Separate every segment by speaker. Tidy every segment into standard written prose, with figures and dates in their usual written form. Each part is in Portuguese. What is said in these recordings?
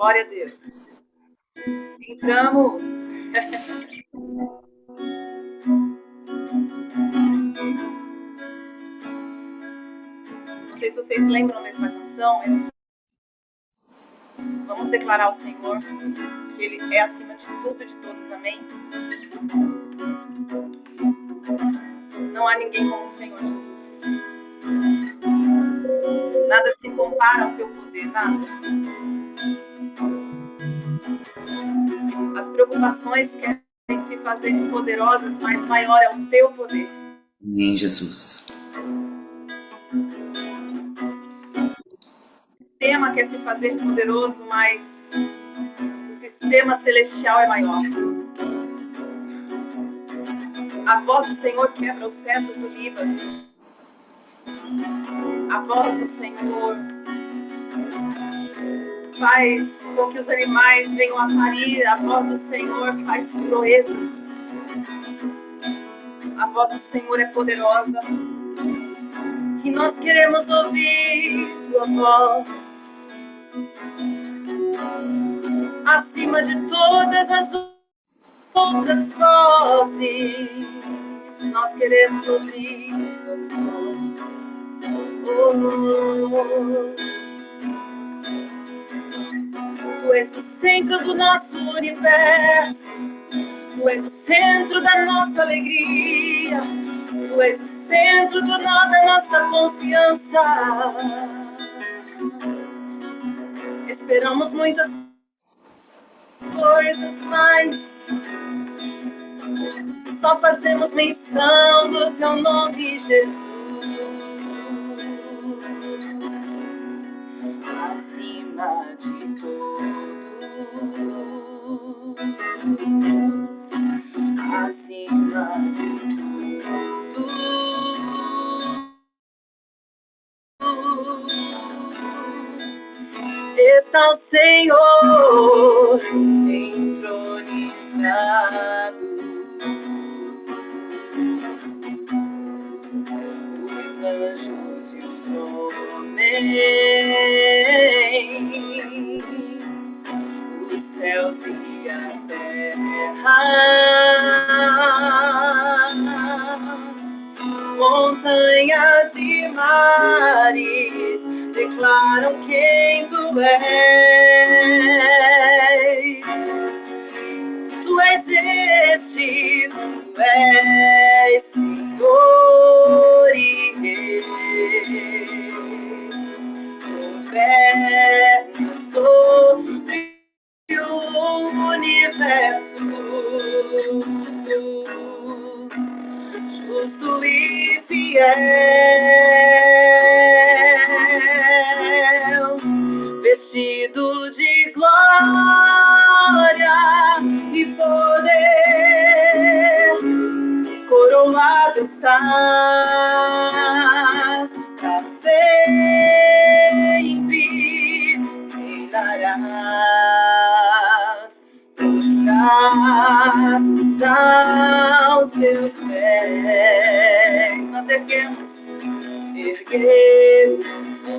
Speaker 1: Glória a Deus. Entramos. Não sei se vocês lembram dessa canção, mas vamos declarar ao Senhor que Ele é acima de tudo e de todos. Amém? Não há ninguém como o Senhor Jesus. Nada se compara ao teu poder, nada. As preocupações querem se fazer poderosas, mas maior é o teu poder.
Speaker 2: Amém, Jesus.
Speaker 1: O sistema quer se fazer poderoso, mas o sistema celestial é maior. A voz do Senhor quebra os cedros do Líbano. A voz do Senhor faz com que os animais venham a parir. A voz do Senhor faz proezas. A voz do Senhor é poderosa. E nós queremos ouvir tua voz. Acima de todas as outras vozes, nós queremos ouvir tua voz. Tu és o centro do nosso universo. Tu és o centro da nossa alegria. Tu és o centro da nossa confiança. Esperamos muitas coisas, mas só fazemos menção do teu nome, Jesus. Acima de tudo, acima de tudo, está o Senhor entronizado. Os anjos e os homens, os céus e a terra, montanhas e mares declaram quem tu és. Tu és este, tu és Senhor e Rei. Governa sobre o universo, justo e fiel, vestido de glória e poder, coroado estás pra sempre, reinarás, prostrados aos teus pés. Nós erguemos o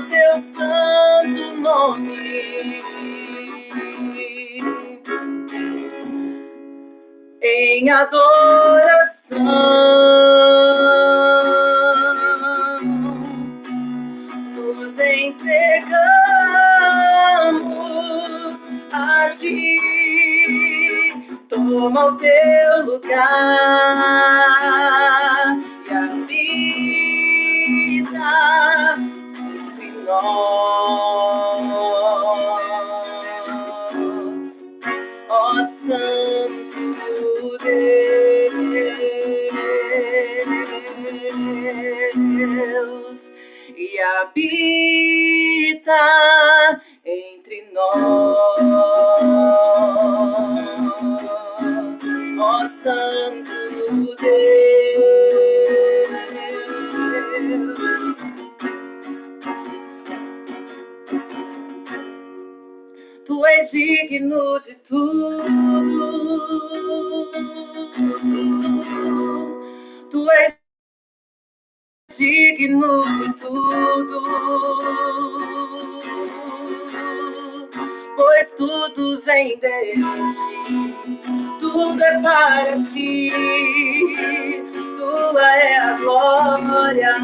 Speaker 1: teu santo nome. Em adoração, nos entregamos a ti. Toma o teu lugar e habita entre nós, ó Santo Deus, e habita entre nós, ó Santo Deus. Tu és digno de tudo. Tu és digno de tudo. vem de ti, tudo é para ti, tua é a glória.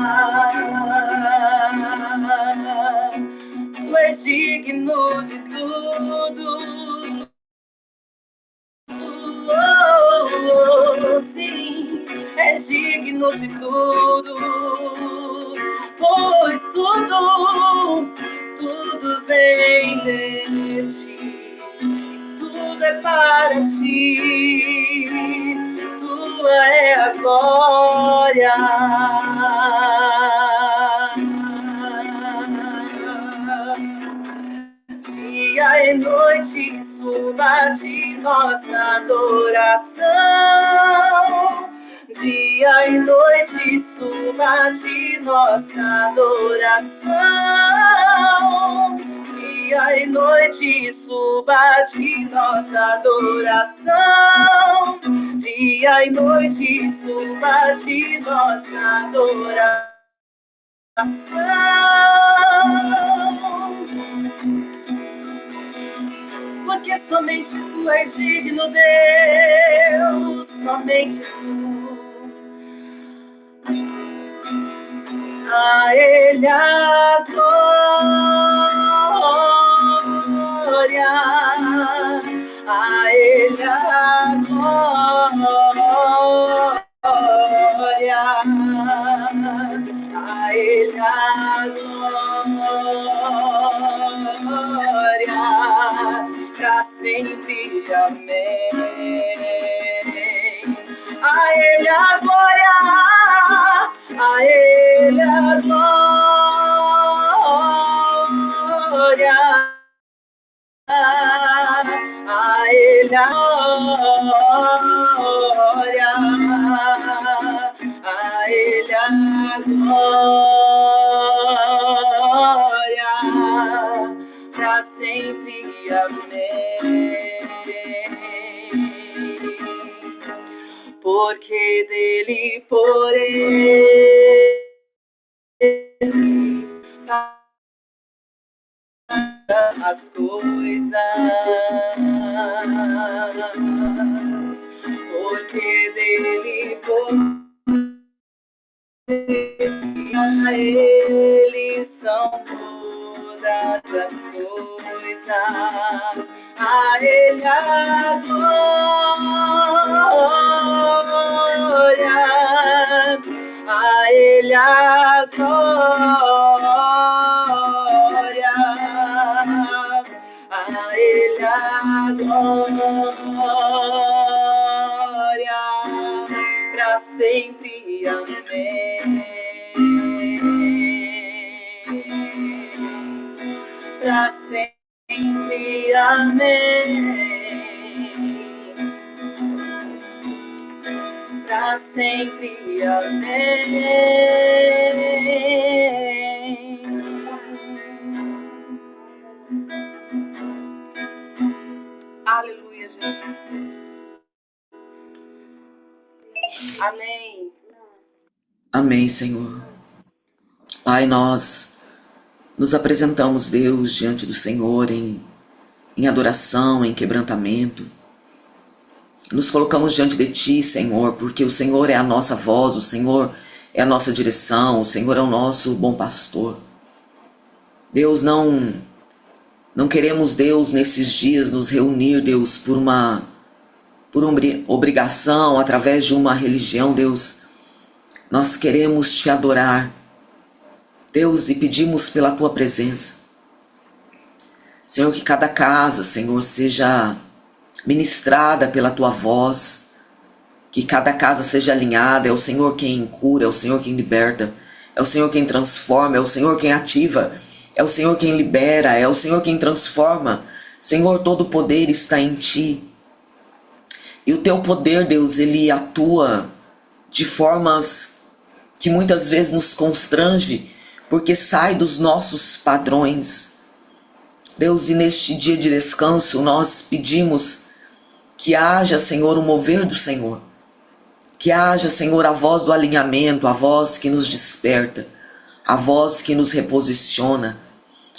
Speaker 1: Tu és digno de tudo, sim, és digno de tudo, pois tudo vem de ti, tudo é para ti, tua é a glória. Dia e noite suba de nossa adoração, dia e noite suba de nossa adoração, dia e noite suba de nossa adoração, dia e noite suba de nossa adoração. Porque somente tu és digno, Deus, somente tu. A Ele a glória, a Ele a glória, a Ele a glória, pra sempre, amém. A Ele a glória, a Ele a glória, a Ele a glória, a Ele a glória, pra sempre, amém. Porque dele, por ele, as coisas, porque dele, por ele, a ele são todas as coisas, a ele a glória, a ele a glória, a ele a glória, pra sempre, amém. Pra sempre, amém. Pra sempre, amém. Aleluia, Jesus. Amém.
Speaker 2: Amém, Senhor. Pai, nós nos apresentamos, Deus, diante do Senhor em adoração, em quebrantamento. Nos colocamos diante de Ti, Senhor, porque o Senhor é a nossa voz, o Senhor é a nossa direção, o Senhor é o nosso bom pastor. Deus, não queremos, Deus, nesses dias nos reunir, Deus, por uma obrigação, através de uma religião, Deus. Nós queremos Te adorar, Deus, e pedimos pela Tua presença. Senhor, que cada casa, Senhor, seja ministrada pela Tua voz, que cada casa seja alinhada. É o Senhor quem cura, é o Senhor quem liberta, é o Senhor quem transforma, é o Senhor quem ativa, é o Senhor quem libera, é o Senhor quem transforma. Senhor, todo o poder está em Ti. E o Teu poder, Deus, Ele atua de formas que muitas vezes nos constrange, porque sai dos nossos padrões. Deus, e neste dia de descanso nós pedimos que haja, Senhor, o mover do Senhor. Que haja, Senhor, a voz do alinhamento, a voz que nos desperta, a voz que nos reposiciona,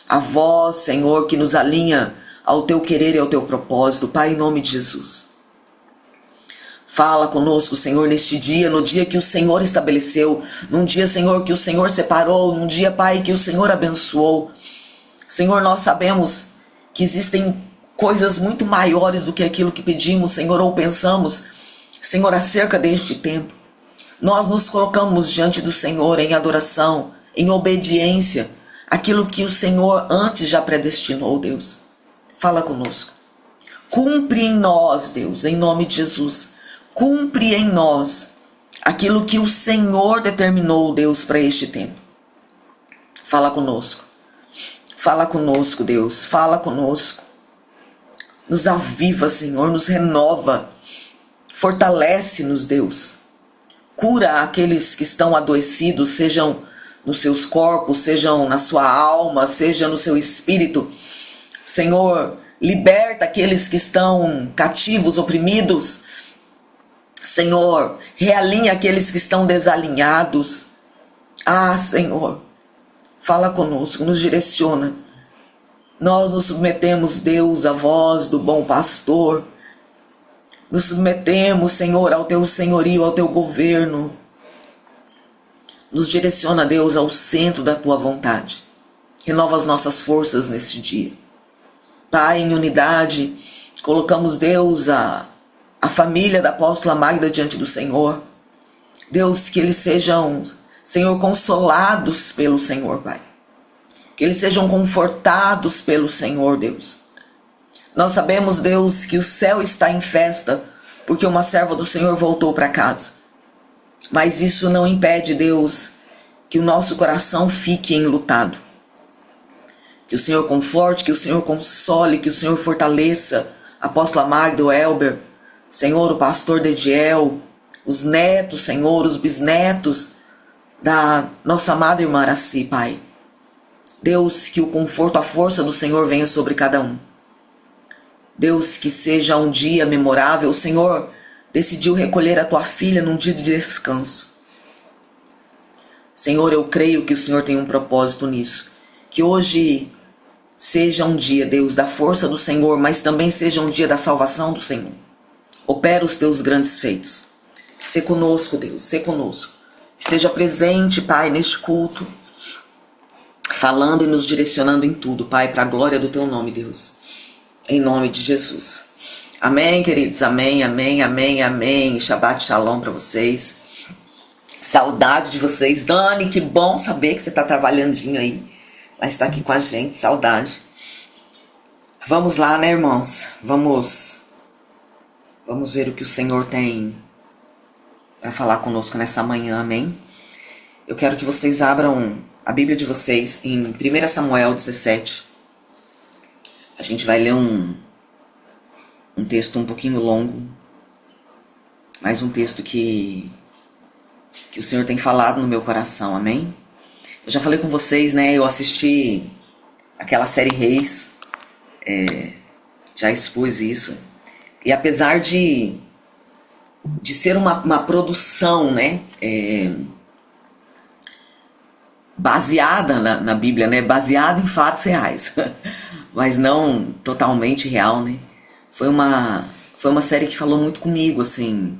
Speaker 2: a voz, Senhor, que nos alinha ao teu querer e ao teu propósito, Pai, em nome de Jesus. Fala conosco, Senhor, neste dia, no dia que o Senhor estabeleceu, num dia, Senhor, que o Senhor separou, num dia, Pai, que o Senhor abençoou. Senhor, nós sabemos que existem coisas muito maiores do que aquilo que pedimos, Senhor, ou pensamos, Senhor, acerca deste tempo. Nós nos colocamos diante do Senhor em adoração, em obediência, aquilo que o Senhor antes já predestinou, Deus. Fala conosco. Cumpre em nós, Deus, em nome de Jesus. Cumpre em nós aquilo que o Senhor determinou, Deus, para este tempo. Fala conosco. Fala conosco, Deus. Fala conosco. Nos aviva, Senhor, nos renova. Fortalece-nos, Deus. Cura aqueles que estão adoecidos, sejam nos seus corpos, sejam na sua alma, seja no seu espírito. Senhor, liberta aqueles que estão cativos, oprimidos. Senhor, realinha aqueles que estão desalinhados. Ah, Senhor, fala conosco, nos direciona. Nós nos submetemos, Deus, à voz do bom pastor. Nos submetemos, Senhor, ao teu senhorio, ao teu governo. Nos direciona, Deus, ao centro da tua vontade. Renova as nossas forças nesse dia. Pai, em unidade, colocamos, Deus, a família da apóstola Magda diante do Senhor. Deus, que eles sejam, Senhor, consolados pelo Senhor, Pai. Que eles sejam confortados pelo Senhor, Deus. Nós sabemos, Deus, que o céu está em festa, porque uma serva do Senhor voltou para casa. Mas isso não impede, Deus, que o nosso coração fique enlutado. Que o Senhor conforte, que o Senhor console, que o Senhor fortaleça a apóstola Magda, o Elber, Senhor, o pastor Dediel, os netos, Senhor, os bisnetos da nossa amada irmã Araci, Pai. Deus, que o conforto, a força do Senhor venha sobre cada um. Deus, que seja um dia memorável. O Senhor decidiu recolher a tua filha num dia de descanso. Senhor, eu creio que o Senhor tem um propósito nisso. Que hoje seja um dia, Deus, da força do Senhor, mas também seja um dia da salvação do Senhor. Opera os teus grandes feitos. Sê conosco, Deus, sê conosco. Esteja presente, Pai, neste culto, falando e nos direcionando em tudo, Pai, para a glória do teu nome, Deus. Em nome de Jesus. Amém, queridos. Amém, amém, amém, amém. Shabbat shalom para vocês. Saudade de vocês. Dani, que bom saber que você está trabalhandinho aí. Mas está aqui com a gente. Saudade. Vamos lá, né, irmãos? Vamos ver o que o Senhor tem para falar conosco nessa manhã. Amém? Eu quero que vocês abram a Bíblia de vocês em 1 Samuel 17. A gente vai ler um texto um pouquinho longo, mas um texto que o Senhor tem falado no meu coração, amém? Eu já falei com vocês, né? Eu assisti aquela série Reis, já expus isso, e apesar de ser uma produção, né? Baseada na Bíblia, né? Baseada em fatos reais. Mas não totalmente real, né? Foi uma série que falou muito comigo, assim.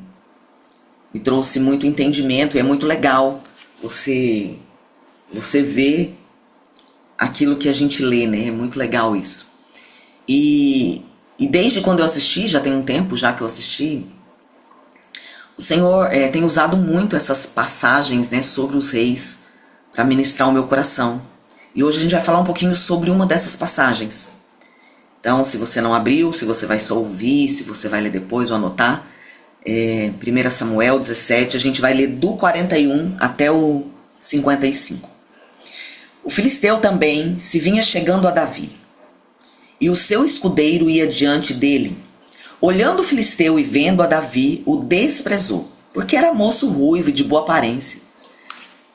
Speaker 2: Me trouxe muito entendimento e é muito legal você ver aquilo que a gente lê, né? É muito legal isso. E desde quando eu assisti, já tem um tempo já que eu assisti, o Senhor tem usado muito essas passagens, né, sobre os reis para ministrar o meu coração. E hoje a gente vai falar um pouquinho sobre uma dessas passagens. Então, se você não abriu, se você vai só ouvir, se você vai ler depois ou anotar, 1 Samuel 17, a gente vai ler do 41 até o 55. O filisteu também se vinha chegando a Davi, e o seu escudeiro ia diante dele. Olhando o filisteu e vendo a Davi, o desprezou, porque era moço ruivo e de boa aparência.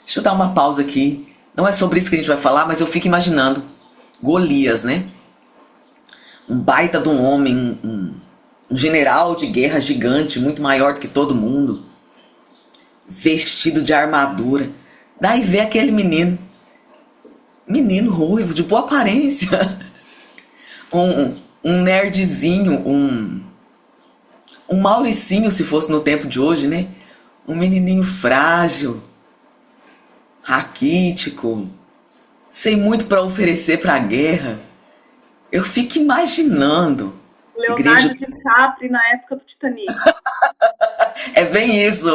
Speaker 2: Deixa eu dar uma pausa aqui. Não é sobre isso que a gente vai falar, mas eu fico imaginando Golias, né? Um baita de um homem, um general de guerra gigante, muito maior do que todo mundo, vestido de armadura. Daí vê aquele menino ruivo, de boa aparência, um nerdzinho, um Mauricinho, se fosse no tempo de hoje, né? Um menininho frágil, raquítico, sem muito para oferecer para a guerra. Eu fico imaginando.
Speaker 1: Leonardo DiCaprio na época do Titanic.
Speaker 2: É bem isso.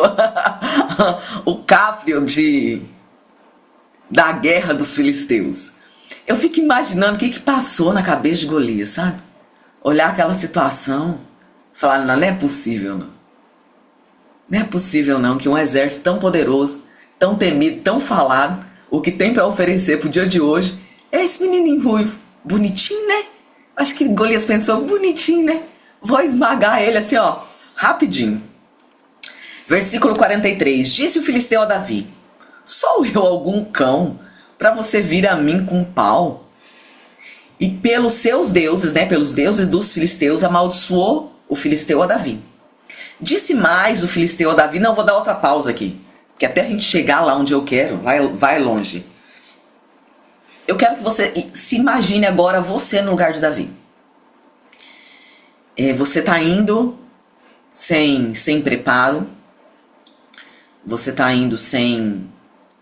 Speaker 2: O Caprio da guerra dos filisteus. Eu fico imaginando o que passou na cabeça de Golias, sabe? Olhar aquela situação, falar, não, não é possível, não. Não é possível, não, que um exército tão poderoso, tão temido, tão falado, o que tem para oferecer pro dia de hoje é esse menininho ruivo. Bonitinho, né? Acho que Golias pensou, bonitinho, né? Vou esmagar ele assim, ó, rapidinho. Versículo 43. Disse o filisteu a Davi: sou eu algum cão para você vir a mim com pau? E pelos seus deuses, né, pelos deuses dos filisteus, amaldiçoou o filisteu a Davi. Disse mais o filisteu a Davi, não, vou dar outra pausa aqui, porque até a gente chegar lá onde eu quero, vai longe. Eu quero que você se imagine agora você no lugar de Davi. Você está indo sem preparo, você está indo sem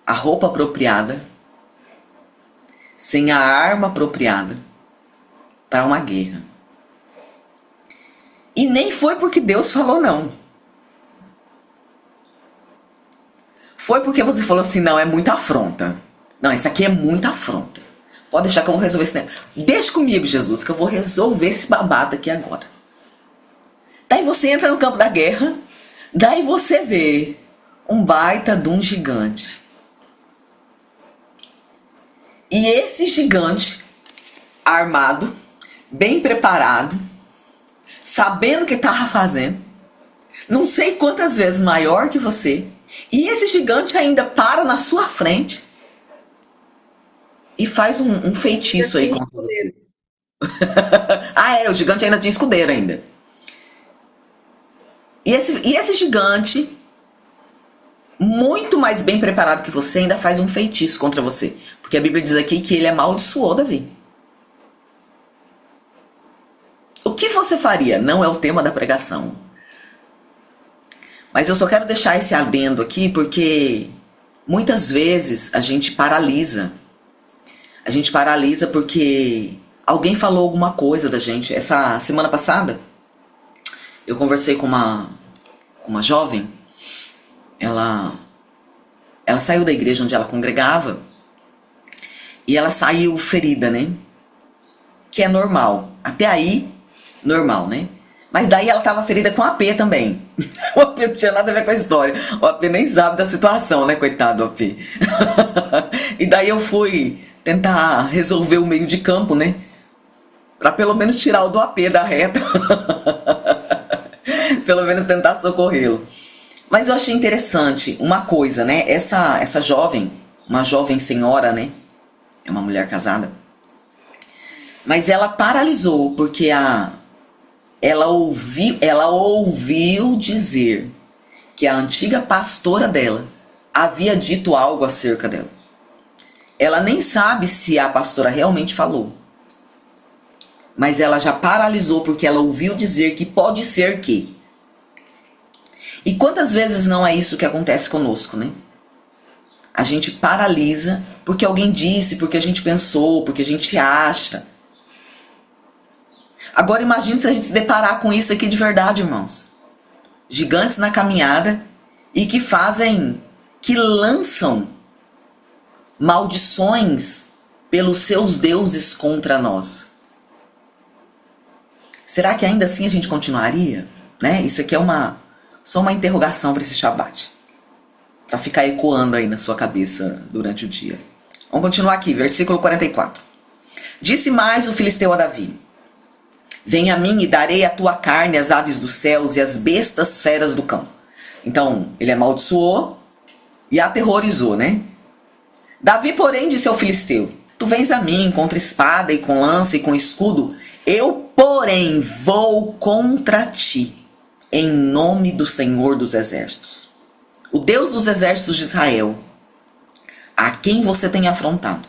Speaker 2: a roupa apropriada, sem a arma apropriada para uma guerra. E nem foi porque Deus falou não. Foi porque você falou assim, não, é muita afronta. Não, isso aqui é muita afronta. Pode deixar que eu vou resolver esse negócio. Deixa comigo, Jesus, que eu vou resolver esse babado aqui agora. Daí você entra no campo da guerra, daí você vê um baita de um gigante. E esse gigante, armado, bem preparado, sabendo o que estava fazendo, não sei quantas vezes maior que você, e esse gigante ainda para na sua frente e faz um feitiço aí contra você. O gigante ainda tinha escudeiro ainda. E esse gigante, muito mais bem preparado que você, ainda faz um feitiço contra você. Porque a Bíblia diz aqui que ele amaldiçoou Davi. O que você faria? Não é o tema da pregação. Mas eu só quero deixar esse adendo aqui porque muitas vezes a gente paralisa. A gente paralisa porque alguém falou alguma coisa da gente. Essa semana passada, eu conversei com uma jovem. Ela saiu da igreja onde ela congregava e ela saiu ferida, né? Que é normal. Até aí, normal, né? Mas daí ela tava ferida com AP também. O AP não tinha nada a ver com a história. O AP nem sabe da situação, né? Coitado do AP. E daí eu fui tentar resolver o meio de campo, né? Pra pelo menos tirar o do AP da reta. Pelo menos tentar socorrê-lo. Mas eu achei interessante uma coisa, né? Essa jovem, uma jovem senhora, né? É uma mulher casada. Mas ela paralisou porque ela ouviu dizer que a antiga pastora dela havia dito algo acerca dela. Ela nem sabe se a pastora realmente falou. Mas ela já paralisou porque ela ouviu dizer que pode ser que. E quantas vezes não é isso que acontece conosco, né? A gente paralisa porque alguém disse, porque a gente pensou, porque a gente acha. Agora imagine se a gente se deparar com isso aqui de verdade, irmãos. Gigantes na caminhada e que lançam maldições pelos seus deuses contra nós. Será que ainda assim a gente continuaria? Né? Isso aqui é só uma interrogação para esse Shabat. Para ficar ecoando aí na sua cabeça durante o dia. Vamos continuar aqui, versículo 44. Disse mais o filisteu a Davi: vem a mim e darei a tua carne às aves dos céus e às bestas feras do campo. Então, ele amaldiçoou e aterrorizou, né? Davi, porém, disse ao filisteu: tu vens a mim contra espada e com lança e com escudo. Eu, porém, vou contra ti, em nome do Senhor dos Exércitos, o Deus dos exércitos de Israel, a quem você tem afrontado.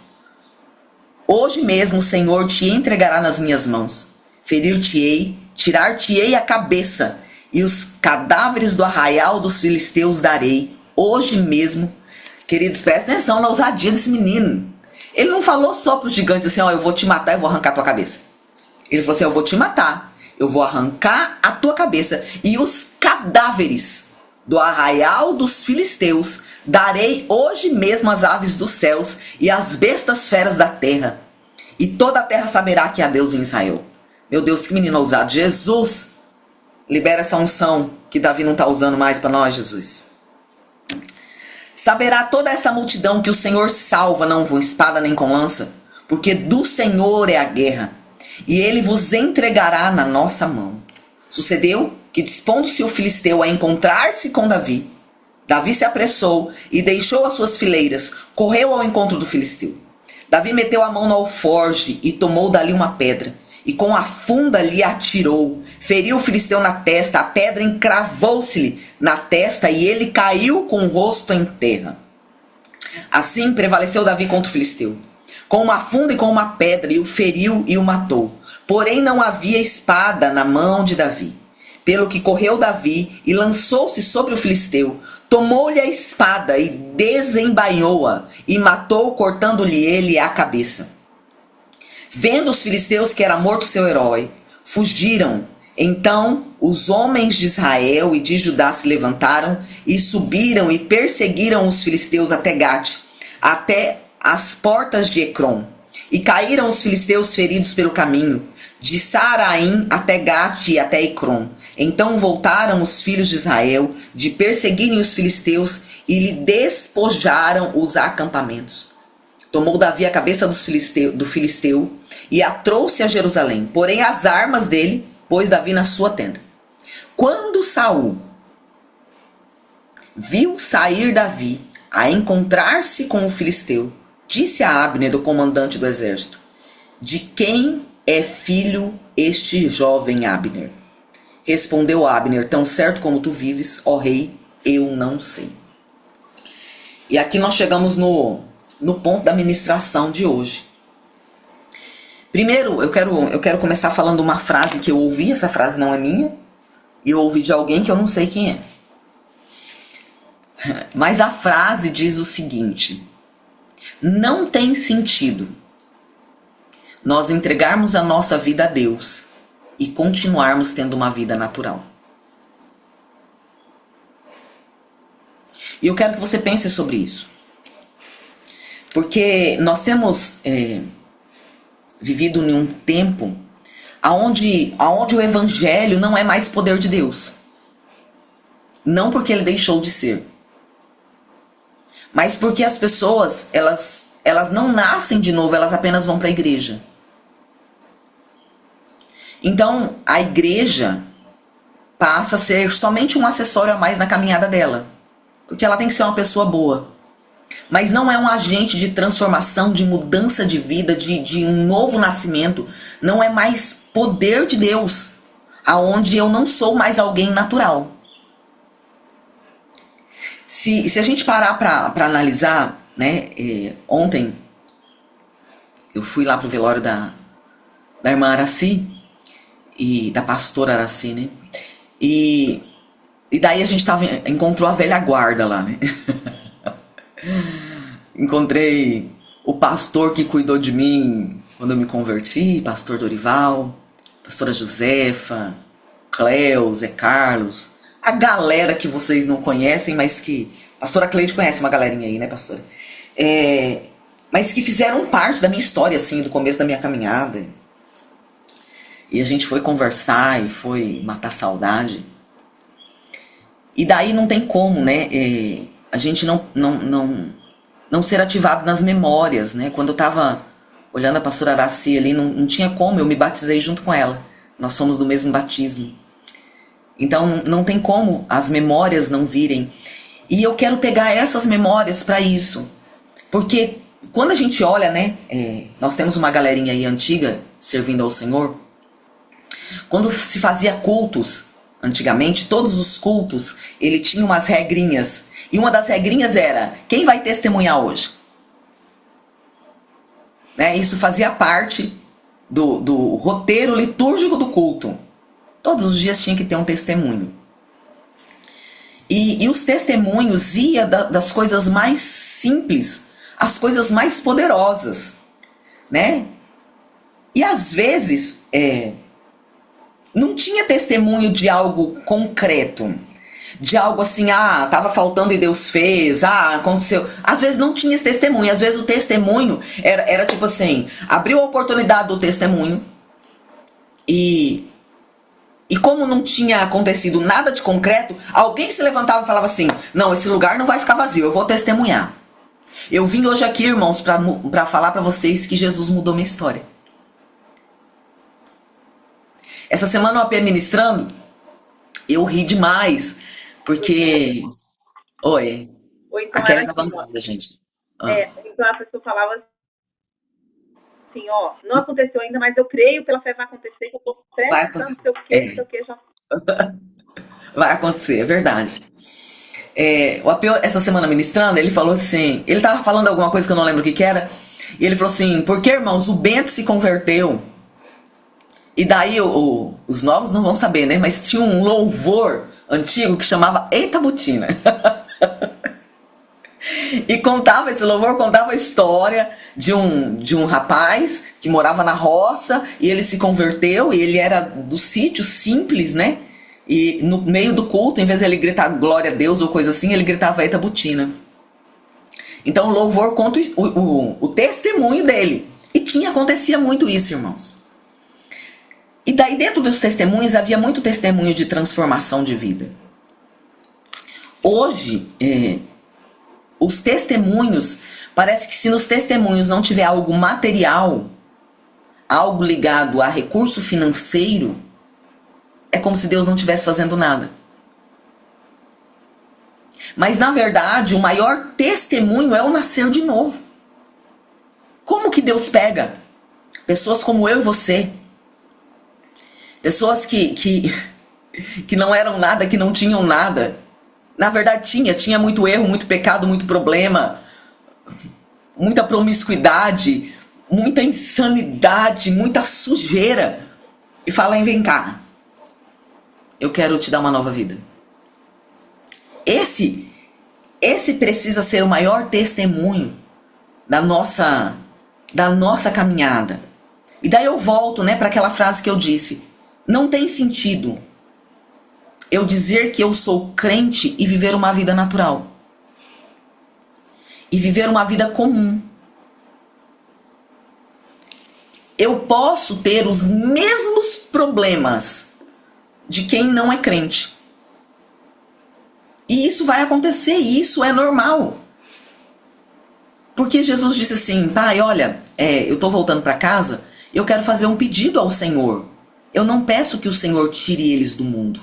Speaker 2: Hoje mesmo o Senhor te entregará nas minhas mãos. ferir-te-ei, tirar-te-ei a cabeça, e os cadáveres do arraial dos filisteus darei, hoje mesmo. Queridos, prestem atenção na ousadia desse menino. Ele não falou só pro gigante assim, ó, eu vou te matar e vou arrancar a tua cabeça. Ele falou assim, eu vou te matar, eu vou arrancar a tua cabeça, e os cadáveres do arraial dos filisteus darei hoje mesmo às aves dos céus e às bestas feras da terra. E toda a terra saberá que há Deus em Israel. Meu Deus, que menino ousado. Jesus, libera essa unção que Davi não está usando mais para nós, Jesus. Saberá toda esta multidão que o Senhor salva, não com espada nem com lança, porque do Senhor é a guerra, e ele vos entregará na nossa mão. Sucedeu que, dispondo-se o filisteu a encontrar-se com Davi, Davi se apressou e deixou as suas fileiras, correu ao encontro do filisteu. Davi meteu a mão no alforje e tomou dali uma pedra, e com a funda lhe atirou, feriu o filisteu na testa, a pedra encravou-se-lhe na testa e ele caiu com o rosto em terra. Assim prevaleceu Davi contra o filisteu, com uma funda e com uma pedra, e o feriu e o matou. Porém não havia espada na mão de Davi. Pelo que correu Davi e lançou-se sobre o filisteu, tomou-lhe a espada e desembainhou-a e matou, cortando-lhe ele a cabeça. Vendo os filisteus que era morto seu herói, fugiram. Então os homens de Israel e de Judá se levantaram e subiram e perseguiram os filisteus até Gate, até as portas de Ecrom. E caíram os filisteus feridos pelo caminho, de Saraim até Gate e até Ecrom. Então voltaram os filhos de Israel de perseguirem os filisteus e lhe despojaram os acampamentos. Tomou Davi a cabeça do filisteu e a trouxe a Jerusalém, porém as armas dele pôs Davi na sua tenda. Quando Saul viu sair Davi a encontrar-se com o filisteu, disse a Abner, o comandante do exército: de quem é filho este jovem Abner? Respondeu Abner: tão certo como tu vives, ó rei, eu não sei. E aqui nós chegamos no ponto da ministração de hoje. Primeiro, eu quero começar falando uma frase que eu ouvi. Essa frase não é minha, e eu ouvi de alguém que eu não sei quem é. Mas a frase diz o seguinte: não tem sentido nós entregarmos a nossa vida a Deus e continuarmos tendo uma vida natural. E eu quero que você pense sobre isso. Porque nós temos vivido em um tempo onde o evangelho não é mais poder de Deus. Não porque ele deixou de ser, mas porque as pessoas, elas não nascem de novo, elas apenas vão para a igreja. Então, a igreja passa a ser somente um acessório a mais na caminhada dela. Porque ela tem que ser uma pessoa boa. Mas não é um agente de transformação, de mudança de vida, de um novo nascimento. Não é mais poder de Deus, aonde eu não sou mais alguém natural. Se a gente parar para analisar, né, ontem eu fui lá pro velório da irmã Araci, e da pastora Araci, né? E daí a gente encontrou a velha guarda lá, né? Encontrei o pastor que cuidou de mim quando eu me converti, pastor Dorival, pastora Josefa, Cleo, Zé Carlos, a galera que vocês não conhecem, mas que... Pastora Cleide conhece uma galerinha aí, né, pastora? Mas que fizeram parte da minha história, assim, do começo da minha caminhada. E a gente foi conversar e foi matar saudade. E daí não tem como, né? A gente não ser ativado nas memórias, né? Quando eu tava olhando a pastora Araci ali, não tinha como, eu me batizei junto com ela. Nós somos do mesmo batismo. Então não tem como as memórias não virem. E eu quero pegar essas memórias para isso. Porque quando a gente olha, né? Nós temos uma galerinha aí antiga servindo ao Senhor. Quando se fazia cultos, antigamente, todos os cultos, ele tinha umas regrinhas. E uma das regrinhas era: quem vai testemunhar hoje? Né? Isso fazia parte do roteiro litúrgico do culto. Todos os dias tinha que ter um testemunho. E os testemunhos iam das coisas mais simples às coisas mais poderosas, né? E às vezes não tinha testemunho de algo concreto, de algo assim, tava faltando e Deus fez, aconteceu. Às vezes não tinha esse testemunho, às vezes o testemunho era tipo assim, abriu a oportunidade do testemunho e como não tinha acontecido nada de concreto, alguém se levantava e falava assim, não, esse lugar não vai ficar vazio, eu vou testemunhar. Eu vim hoje aqui, irmãos, para falar para vocês que Jesus mudou minha história. Essa semana eu AP ministrando, eu ri demais, porque... Oi.
Speaker 1: Ou então
Speaker 2: A Kelly
Speaker 1: era
Speaker 2: tava
Speaker 1: assim,
Speaker 2: no da gente.
Speaker 1: então a pessoa falava assim, não aconteceu ainda, mas eu creio, pela fé vai acontecer, que eu tô
Speaker 2: Vai
Speaker 1: prestando,
Speaker 2: acontecer.
Speaker 1: não sei o que, já...
Speaker 2: Vai acontecer, é verdade. O AP, essa semana ministrando, ele falou assim, ele tava falando alguma coisa que eu não lembro o que era, e ele falou assim, porque, irmãos, o Bento se converteu. E daí os novos não vão saber, né? Mas tinha um louvor antigo que chamava Eita Botina. E esse louvor contava a história de um rapaz que morava na roça e ele se converteu e ele era do sítio simples, né? E no meio do culto, em vez de ele gritar glória a Deus ou coisa assim, ele gritava Eita Botina. Então o louvor conta o testemunho dele. E acontecia muito isso, irmãos. E daí dentro dos testemunhos havia muito testemunho de transformação de vida. Hoje, os testemunhos, parece que se nos testemunhos não tiver algo material, algo ligado a recurso financeiro, é como se Deus não estivesse fazendo nada. Mas na verdade, o maior testemunho é o nascer de novo. Como que Deus pega pessoas como eu e você, pessoas que não eram nada, que não tinham nada. Na verdade tinha muito erro, muito pecado, muito problema, muita promiscuidade, muita insanidade, muita sujeira. E fala vem cá, eu quero te dar uma nova vida. Esse precisa ser o maior testemunho da nossa caminhada. E daí eu volto, para aquela frase que eu disse. Não tem sentido eu dizer que eu sou crente e viver uma vida natural. E viver uma vida comum. Eu posso ter os mesmos problemas de quem não é crente. E isso vai acontecer, e isso é normal. Porque Jesus disse assim, pai, olha, eu estou voltando para casa, eu quero fazer um pedido ao Senhor. Eu não peço que o Senhor tire eles do mundo.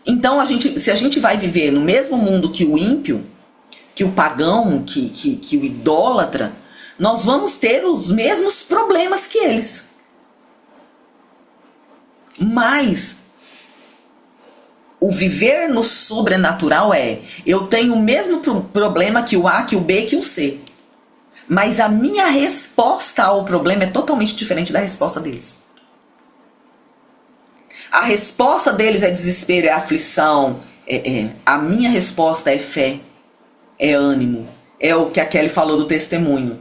Speaker 2: Então, se a gente vai viver no mesmo mundo que o ímpio, que o pagão, que o idólatra, nós vamos ter os mesmos problemas que eles. Mas o viver no sobrenatural eu tenho o mesmo problema que o A, que o B, que o C. Mas a minha resposta ao problema é totalmente diferente da resposta deles. A resposta deles é desespero, é aflição. A minha resposta é fé, é ânimo. É o que a Kelly falou do testemunho.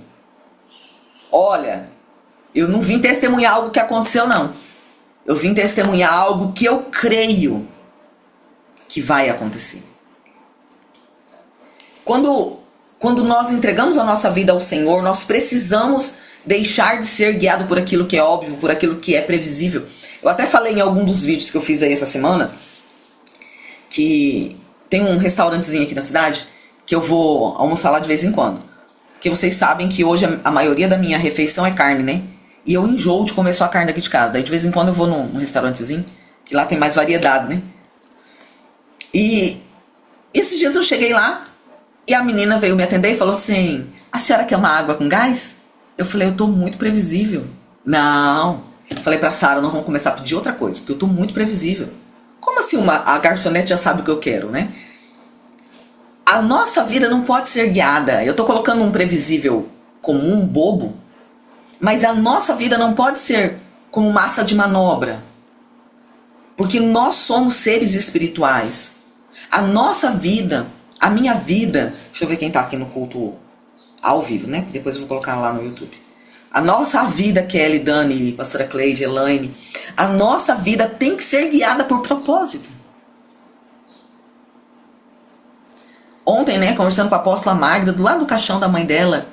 Speaker 2: Olha, eu não vim testemunhar algo que aconteceu, não. Eu vim testemunhar algo que eu creio que vai acontecer. Quando nós entregamos a nossa vida ao Senhor, nós precisamos deixar de ser guiado por aquilo que é óbvio, por aquilo que é previsível. Eu até falei em algum dos vídeos que eu fiz aí essa semana, que tem um restaurantezinho aqui na cidade, que eu vou almoçar lá de vez em quando. Porque vocês sabem que hoje a maioria da minha refeição é carne, né? E eu enjoo de comer só a carne daqui de casa. Daí de vez em quando eu vou num restaurantezinho, que lá tem mais variedade, né? E esses dias eu cheguei lá, e a menina veio me atender e falou assim, a senhora quer uma água com gás? Eu falei, eu tô muito previsível. Não. Eu falei pra Sara, nós vamos começar a pedir outra coisa, porque eu tô muito previsível. Como assim a garçonete já sabe o que eu quero, né? A nossa vida não pode ser guiada. Eu tô colocando um previsível como um bobo, mas a nossa vida não pode ser como massa de manobra, porque nós somos seres espirituais. A nossa vida, a minha vida, deixa eu ver quem está aqui no culto ao vivo, né? Depois eu vou colocar lá no YouTube. A nossa vida, Kelly, Dani, pastora Cleide, Elaine, a nossa vida tem que ser guiada por propósito. Ontem, né, conversando com a apóstola Magda, do lado do caixão da mãe dela,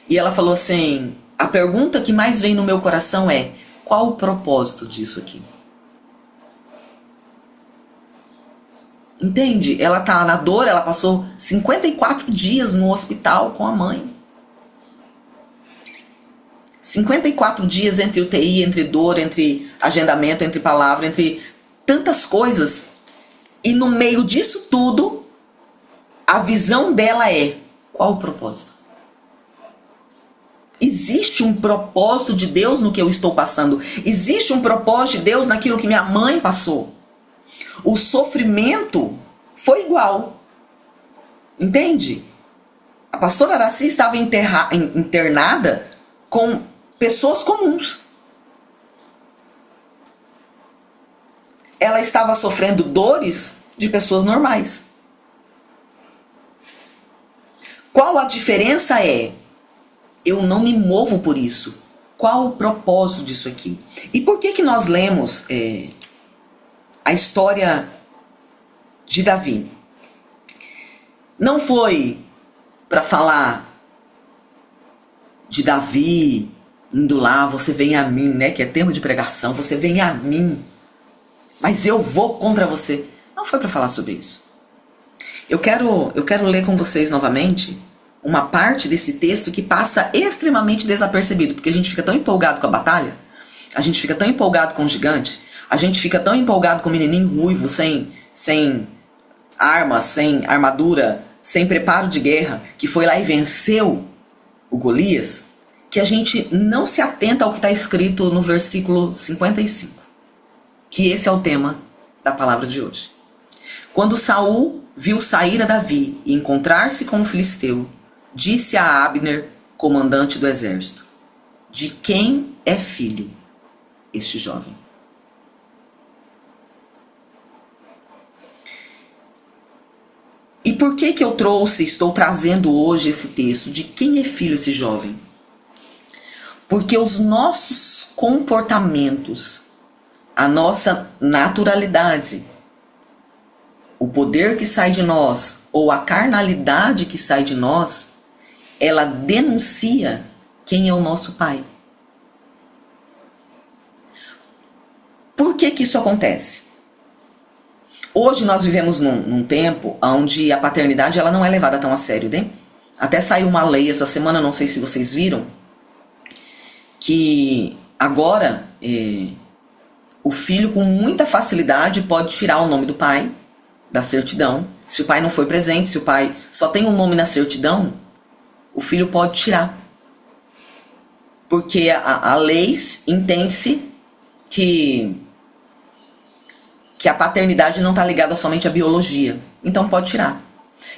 Speaker 2: e ela falou assim, a pergunta que mais vem no meu coração é, qual o propósito disso aqui? Entende? Ela tá na dor, ela passou 54 dias no hospital com a mãe. 54 dias entre UTI, entre dor, entre agendamento, entre palavra, entre tantas coisas. E no meio disso tudo, a visão dela é, qual o propósito? Existe um propósito de Deus no que eu estou passando. Existe um propósito de Deus naquilo que minha mãe passou. O sofrimento foi igual. Entende? A pastora Araci estava internada com pessoas comuns. Ela estava sofrendo dores de pessoas normais. Qual a diferença é? Eu não me movo por isso. Qual o propósito disso aqui? E por que nós lemos a história de Davi? Não foi para falar de Davi indo lá, você vem a mim, né? Que é tema de pregação, você vem a mim, mas eu vou contra você. Não foi para falar sobre isso. Eu quero ler com vocês novamente uma parte desse texto que passa extremamente desapercebido, porque a gente fica tão empolgado com a batalha, a gente fica tão empolgado com o gigante, a gente fica tão empolgado com o menininho ruivo, sem armas, sem armadura, sem preparo de guerra, que foi lá e venceu o Golias, que a gente não se atenta ao que está escrito no versículo 55, que esse é o tema da palavra de hoje. Quando Saul viu sair a Davi e encontrar-se com o filisteu, disse a Abner, comandante do exército, de quem é filho este jovem? E por que eu estou trazendo hoje esse texto? De quem é filho esse jovem? Porque os nossos comportamentos, a nossa naturalidade, o poder que sai de nós, ou a carnalidade que sai de nós, ela denuncia quem é o nosso pai. Por que isso acontece? Hoje nós vivemos num tempo onde a paternidade ela não é levada tão a sério, né? Até saiu uma lei essa semana, não sei se vocês viram, que agora o filho com muita facilidade pode tirar o nome do pai da certidão. Se o pai não foi presente, se o pai só tem um nome na certidão, o filho pode tirar. Porque a lei entende-se que a paternidade não está ligada somente à biologia. Então pode tirar.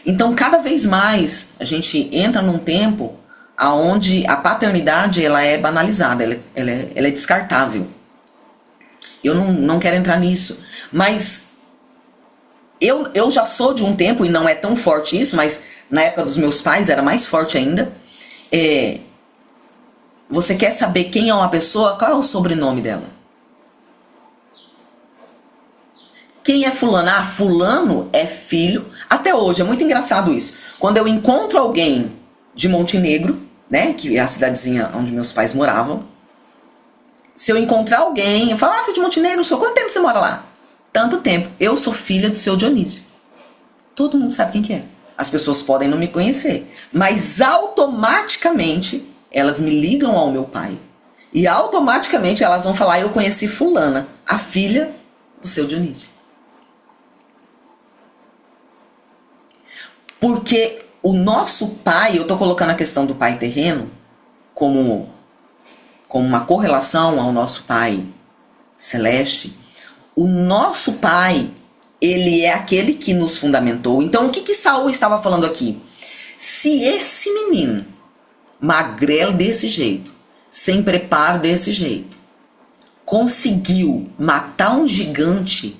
Speaker 2: Então cada vez mais a gente entra num tempo onde a paternidade ela é banalizada, ela é descartável. Eu não quero entrar nisso. Mas eu já sou de um tempo, e não é tão forte isso, mas na época dos meus pais era mais forte ainda. Você quer saber quem é uma pessoa? Qual é o sobrenome dela? Quem é fulano? Ah, fulano é filho. Até hoje, é muito engraçado isso. Quando eu encontro alguém de Montenegro, né, que é a cidadezinha onde meus pais moravam, se eu encontrar alguém, eu falo, você é de Montenegro, sou. Quanto tempo você mora lá? Tanto tempo. Eu sou filha do seu Dionísio. Todo mundo sabe quem que é. As pessoas podem não me conhecer, mas automaticamente elas me ligam ao meu pai. E automaticamente elas vão falar, eu conheci fulana, a filha do seu Dionísio. Porque o nosso pai, eu estou colocando a questão do pai terreno como uma correlação ao nosso pai celeste. O nosso pai, ele é aquele que nos fundamentou. Então, o que Saul estava falando aqui? Se esse menino magrelo desse jeito, sem preparo desse jeito, conseguiu matar um gigante,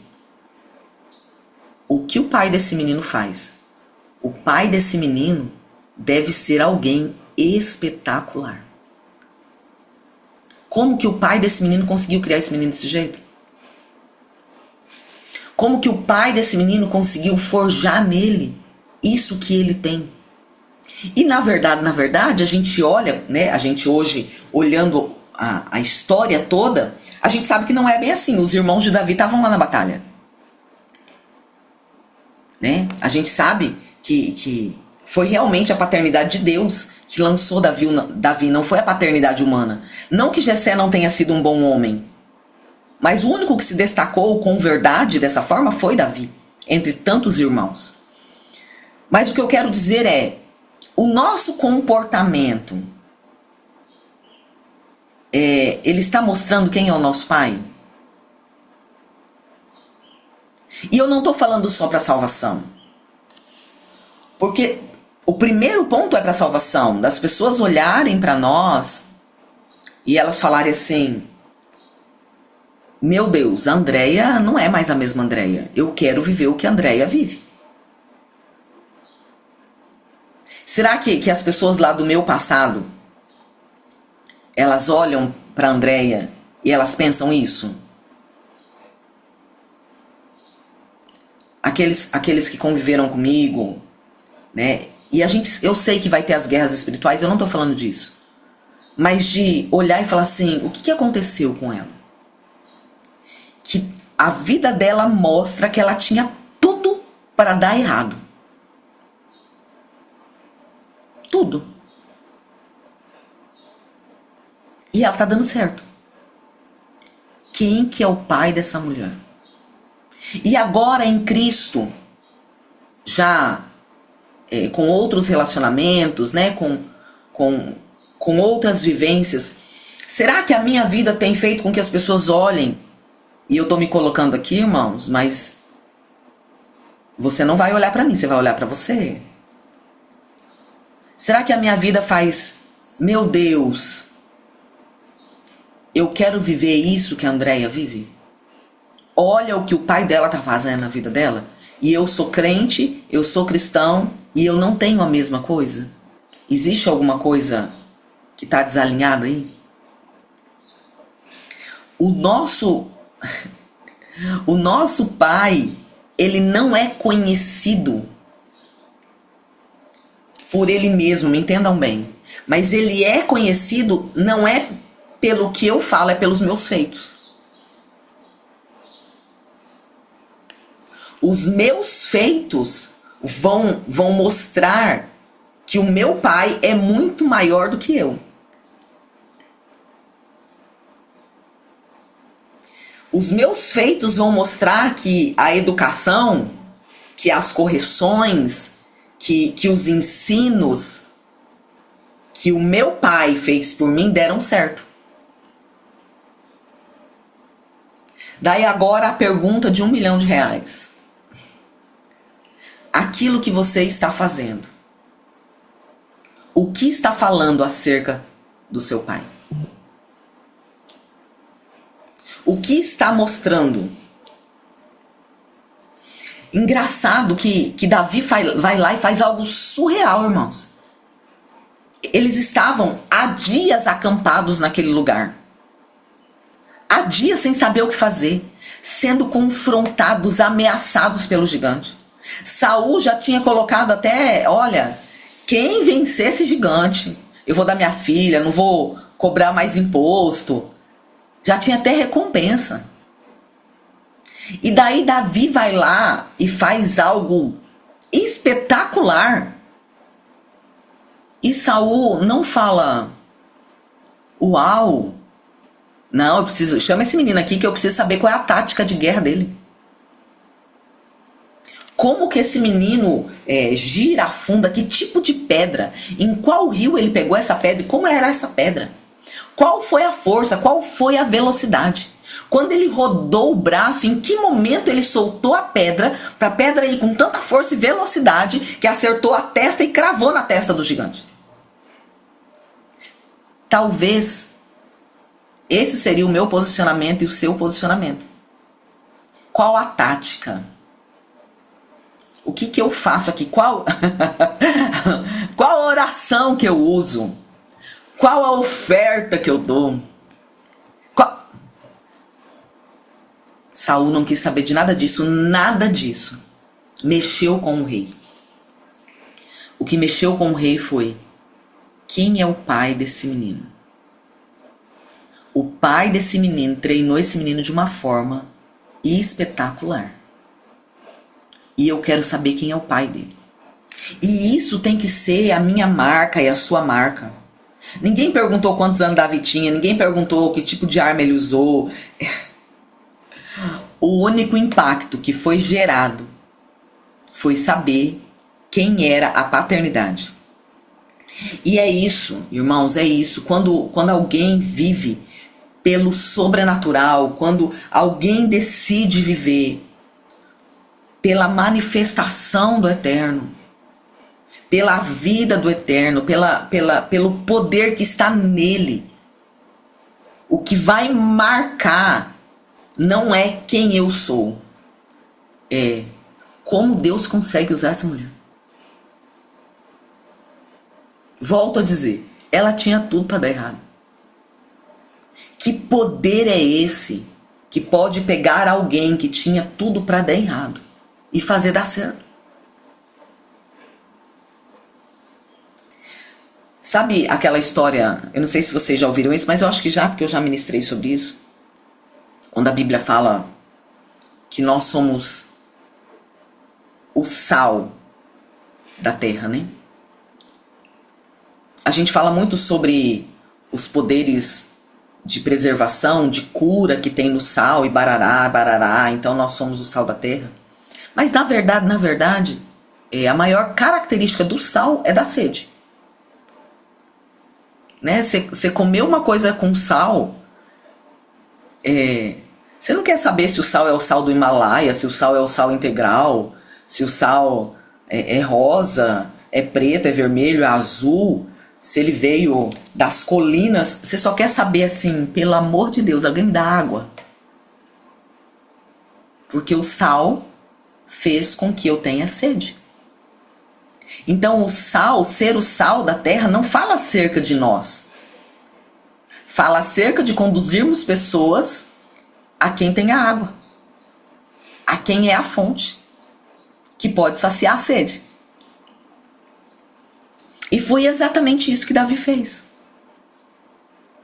Speaker 2: o que o pai desse menino faz? O pai desse menino deve ser alguém espetacular. Como que o pai desse menino conseguiu criar esse menino desse jeito? Como que o pai desse menino conseguiu forjar nele isso que ele tem? E na verdade, a gente olha, né? A gente hoje, olhando a história toda, a gente sabe que não é bem assim. Os irmãos de Davi estavam lá na batalha. Né? A gente sabe que foi realmente a paternidade de Deus que lançou Davi, não foi a paternidade humana. Não que Jessé não tenha sido um bom homem, mas o único que se destacou com verdade dessa forma foi Davi, entre tantos irmãos. Mas o que eu quero dizer é, o nosso comportamento, ele está mostrando quem é o nosso pai? E eu não estou falando só para salvação. Porque o primeiro ponto é para salvação, das pessoas olharem para nós e elas falarem assim: meu Deus, a Andréia não é mais a mesma Andréia. Eu quero viver o que a Andréia vive. Será que as pessoas lá do meu passado, elas olham para a Andréia e elas pensam isso? Aqueles que conviveram comigo, né? E eu sei que vai ter as guerras espirituais, eu não estou falando disso. Mas de olhar e falar assim, o que aconteceu com ela? Que a vida dela mostra que ela tinha tudo para dar errado. Tudo. E ela está dando certo. Quem que é o pai dessa mulher? E agora em Cristo, já com outros relacionamentos, né, com outras vivências, será que a minha vida tem feito com que as pessoas olhem? E eu tô me colocando aqui, irmãos, mas você não vai olhar para mim, você vai olhar para você. Será que a minha vida faz, meu Deus, eu quero viver isso que a Andréia vive? Olha o que o pai dela tá fazendo na vida dela. E eu sou crente, eu sou cristão, e eu não tenho a mesma coisa. Existe alguma coisa que tá desalinhada aí? O nosso pai, ele não é conhecido por ele mesmo, me entendam bem. Mas ele é conhecido, não é pelo que eu falo, é pelos meus feitos. Os meus feitos vão mostrar que o meu pai é muito maior do que eu. Os meus feitos vão mostrar que a educação, que as correções, que os ensinos que o meu pai fez por mim deram certo. Daí agora a pergunta de R$1 milhão. Aquilo que você está fazendo, o que está falando acerca do seu pai? O que está mostrando? Engraçado que Davi vai lá e faz algo surreal, irmãos. Eles estavam há dias acampados naquele lugar. Há dias sem saber o que fazer, sendo confrontados, ameaçados pelo gigante. Saul já tinha colocado até, olha, quem vencer esse gigante, eu vou dar minha filha, não vou cobrar mais imposto. Já tinha até recompensa. E daí Davi vai lá e faz algo espetacular. E Saul não fala, uau, não, eu preciso, chama esse menino aqui que eu preciso saber qual é a tática de guerra dele. Como que esse menino gira, afunda, que tipo de pedra, em qual rio ele pegou essa pedra e como era essa pedra? Qual foi a força, qual foi a velocidade? Quando ele rodou o braço, em que momento ele soltou a pedra, para a pedra ir com tanta força e velocidade que acertou a testa e cravou na testa do gigante? Talvez esse seria o meu posicionamento e o seu posicionamento. Qual a tática? O que eu faço aqui? Qual a oração que eu uso? Qual a oferta que eu dou? Saul não quis saber de nada disso, nada disso. Mexeu com o rei. O que mexeu com o rei foi: quem é o pai desse menino? O pai desse menino treinou esse menino de uma forma espetacular. E eu quero saber quem é o pai dele. E isso tem que ser a minha marca e a sua marca. Ninguém perguntou quantos anos Davi tinha, ninguém perguntou que tipo de arma ele usou. O único impacto que foi gerado foi saber quem era a paternidade. E é isso, irmãos, é isso. Quando alguém vive pelo sobrenatural, quando alguém decide viver pela manifestação do eterno, pela vida do eterno, pelo poder que está nele, o que vai marcar não é quem eu sou, é como Deus consegue usar essa mulher. Volto a dizer, ela tinha tudo para dar errado. Que poder é esse que pode pegar alguém que tinha tudo para dar errado e fazer dar certo? Sabe aquela história, eu não sei se vocês já ouviram isso, mas eu acho que já, porque eu já ministrei sobre isso. Quando a Bíblia fala que nós somos o sal da terra, né? A gente fala muito sobre os poderes de preservação, de cura que tem no sal e barará, barará, então nós somos o sal da terra. Mas na verdade, a maior característica do sal é da sede. Né? Você comer uma coisa com sal, você não quer saber se o sal é o sal do Himalaia, se o sal é o sal integral, se o sal é rosa, é preto, é vermelho, é azul, se ele veio das colinas. Você só quer saber assim, pelo amor de Deus, alguém me dá água. Porque o sal fez com que eu tenha sede. Então o sal, ser o sal da terra, não fala acerca de nós. Fala acerca de conduzirmos pessoas a quem tem a água. A quem é a fonte. Que pode saciar a sede. E foi exatamente isso que Davi fez.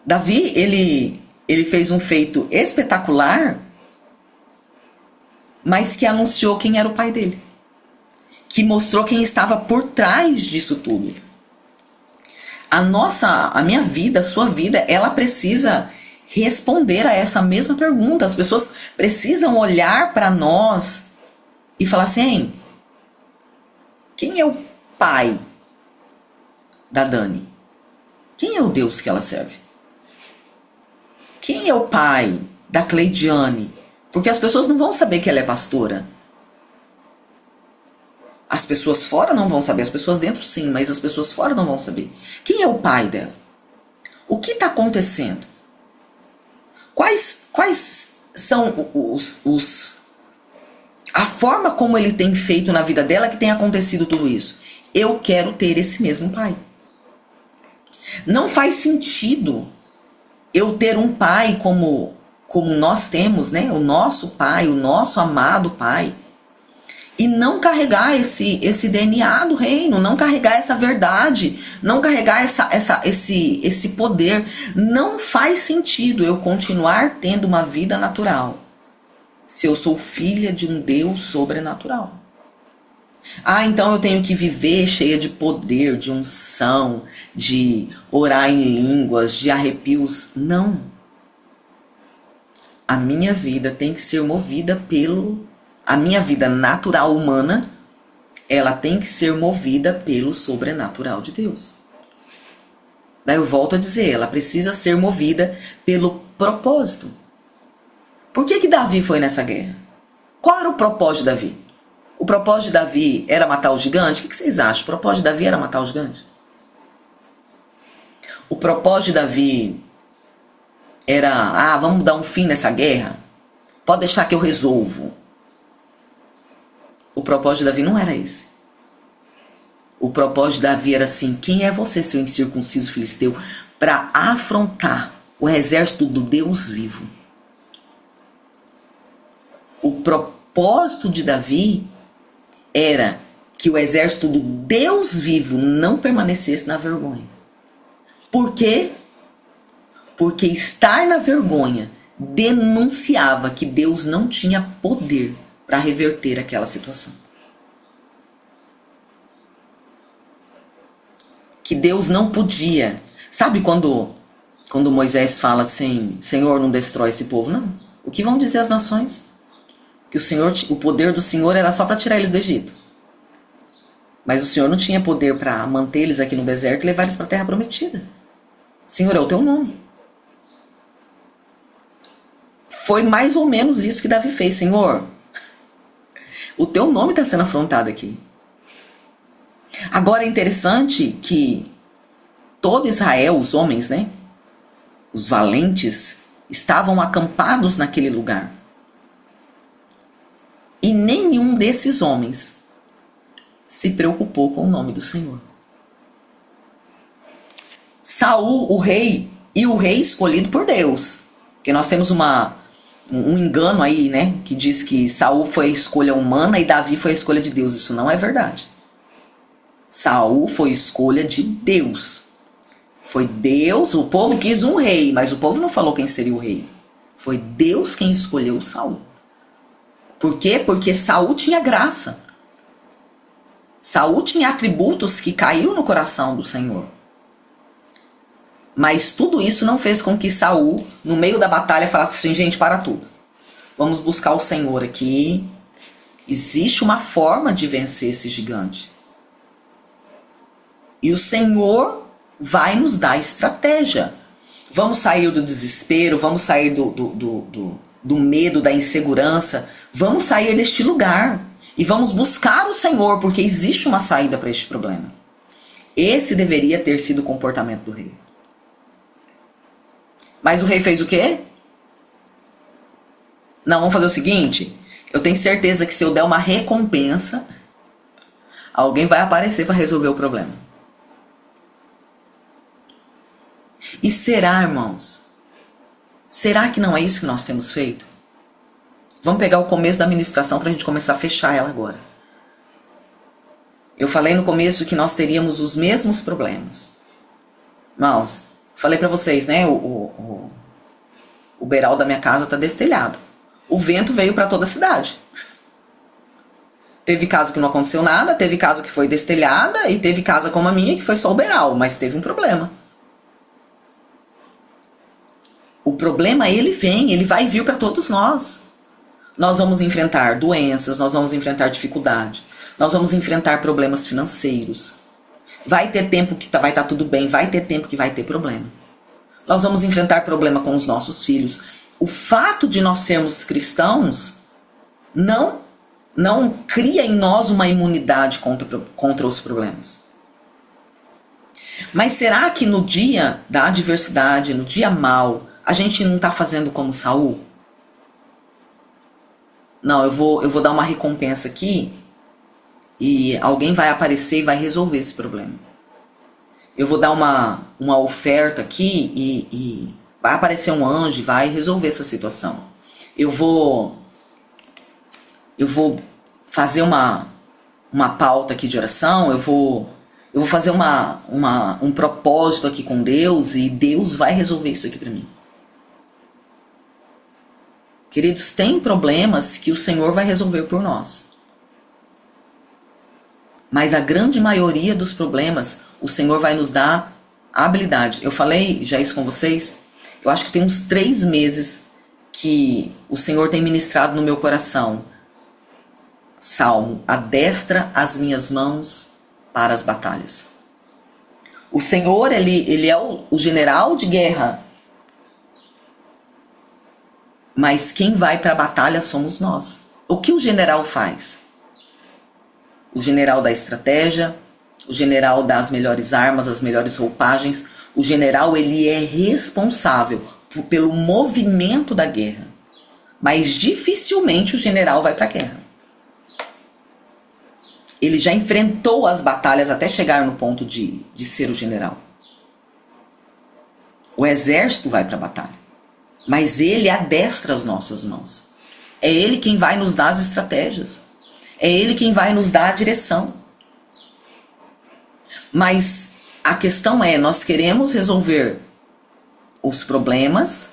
Speaker 2: Davi, ele fez um feito espetacular, mas que anunciou quem era o pai dele. Que mostrou quem estava por trás disso tudo. A minha vida, a sua vida, ela precisa responder a essa mesma pergunta. As pessoas precisam olhar para nós e falar assim: quem é o pai da Dani? Quem é o Deus que ela serve? Quem é o pai da Cleidiane? Porque as pessoas não vão saber que ela é pastora. As pessoas fora não vão saber, as pessoas dentro sim, mas as pessoas fora não vão saber. Quem é o pai dela? O que está acontecendo? Quais são a forma como ele tem feito na vida dela que tem acontecido tudo isso? Eu quero ter esse mesmo pai. Não faz sentido eu ter um pai como nós temos, né? O nosso pai, o nosso amado pai, e não carregar esse DNA do reino, não carregar essa verdade, não carregar esse poder. Não faz sentido eu continuar tendo uma vida natural se eu sou filha de um Deus sobrenatural. Então eu tenho que viver cheia de poder, de unção, de orar em línguas, de arrepios. Não. A minha vida tem que ser movida a minha vida natural humana, ela tem que ser movida pelo sobrenatural de Deus. Daí eu volto a dizer, ela precisa ser movida pelo propósito. Por que Davi foi nessa guerra? Qual era o propósito de Davi? O propósito de Davi era matar o gigante? O que vocês acham? O propósito de Davi era matar o gigante? O propósito de Davi era, vamos dar um fim nessa guerra? Pode deixar que eu resolvo. O propósito de Davi não era esse. O propósito de Davi era assim: quem é você, seu incircunciso filisteu, para afrontar o exército do Deus vivo? O propósito de Davi era que o exército do Deus vivo não permanecesse na vergonha. Por quê? Porque estar na vergonha denunciava que Deus não tinha poder para reverter aquela situação. Que Deus não podia. Sabe quando Moisés fala assim: Senhor, não destrói esse povo? Não. O que vão dizer as nações? Que o poder do Senhor era só para tirar eles do Egito. Mas o Senhor não tinha poder para manter eles aqui no deserto e levar eles para a terra prometida. Senhor, é o teu nome. Foi mais ou menos isso que Davi fez. Senhor, o teu nome está sendo afrontado aqui. Agora é interessante que todo Israel, os homens, né? Os valentes, estavam acampados naquele lugar. E nenhum desses homens se preocupou com o nome do Senhor. Saul, o rei, e o rei escolhido por Deus. Porque nós temos um engano aí, né? Que diz que Saul foi a escolha humana e Davi foi a escolha de Deus. Isso não é verdade. Saul foi escolha de Deus. Foi Deus, o povo quis um rei, mas o povo não falou quem seria o rei. Foi Deus quem escolheu Saul. Por quê? Porque Saul tinha graça. Saul tinha atributos que caiu no coração do Senhor. Mas tudo isso não fez com que Saul, no meio da batalha, falasse assim: gente, para tudo. Vamos buscar o Senhor aqui. Existe uma forma de vencer esse gigante. E o Senhor vai nos dar estratégia. Vamos sair do desespero, vamos sair do medo, da insegurança. Vamos sair deste lugar. E vamos buscar o Senhor, porque existe uma saída para este problema. Esse deveria ter sido o comportamento do rei. Mas o rei fez o quê? Não, vamos fazer o seguinte. Eu tenho certeza que se eu der uma recompensa, alguém vai aparecer para resolver o problema. E será, irmãos? Será que não é isso que nós temos feito? Vamos pegar o começo da ministração para a gente começar a fechar ela agora. Eu falei no começo que nós teríamos os mesmos problemas. Irmãos, falei para vocês, né? O beiral da minha casa está destelhado. O vento veio para toda a cidade. Teve casa que não aconteceu nada, teve casa que foi destelhada e teve casa como a minha que foi só o beiral, mas teve um problema. O problema, ele vai vir para todos nós. Nós vamos enfrentar doenças, nós vamos enfrentar dificuldade, nós vamos enfrentar problemas financeiros. Vai ter tempo que vai estar tudo bem, vai ter tempo que vai ter problema. Nós vamos enfrentar problema com os nossos filhos. O fato de nós sermos cristãos não cria em nós uma imunidade contra os problemas. Mas será que no dia da adversidade, no dia mau, a gente não está fazendo como Saul? Não, eu vou dar uma recompensa aqui e alguém vai aparecer e vai resolver esse problema. Eu vou dar uma oferta aqui e vai aparecer um anjo e vai resolver essa situação. Eu vou fazer uma pauta aqui de oração, eu vou fazer um propósito aqui com Deus e Deus vai resolver isso aqui para mim. Queridos, tem problemas que o Senhor vai resolver por nós. Mas a grande maioria dos problemas, o Senhor vai nos dar a habilidade. Eu falei já isso com vocês. Eu acho que tem uns 3 meses que o Senhor tem ministrado no meu coração. Salmo: adestra as minhas mãos para as batalhas. O Senhor, ele é o general de guerra. Mas quem vai para a batalha somos nós. O que o general faz? O general dá estratégia, o general dá as melhores armas, as melhores roupagens. O general, ele é responsável pelo movimento da guerra. Mas dificilmente o general vai para a guerra. Ele já enfrentou as batalhas até chegar no ponto de ser o general. O exército vai para a batalha. Mas ele adestra as nossas mãos. É ele quem vai nos dar as estratégias. É ele quem vai nos dar a direção. Mas a questão é, nós queremos resolver os problemas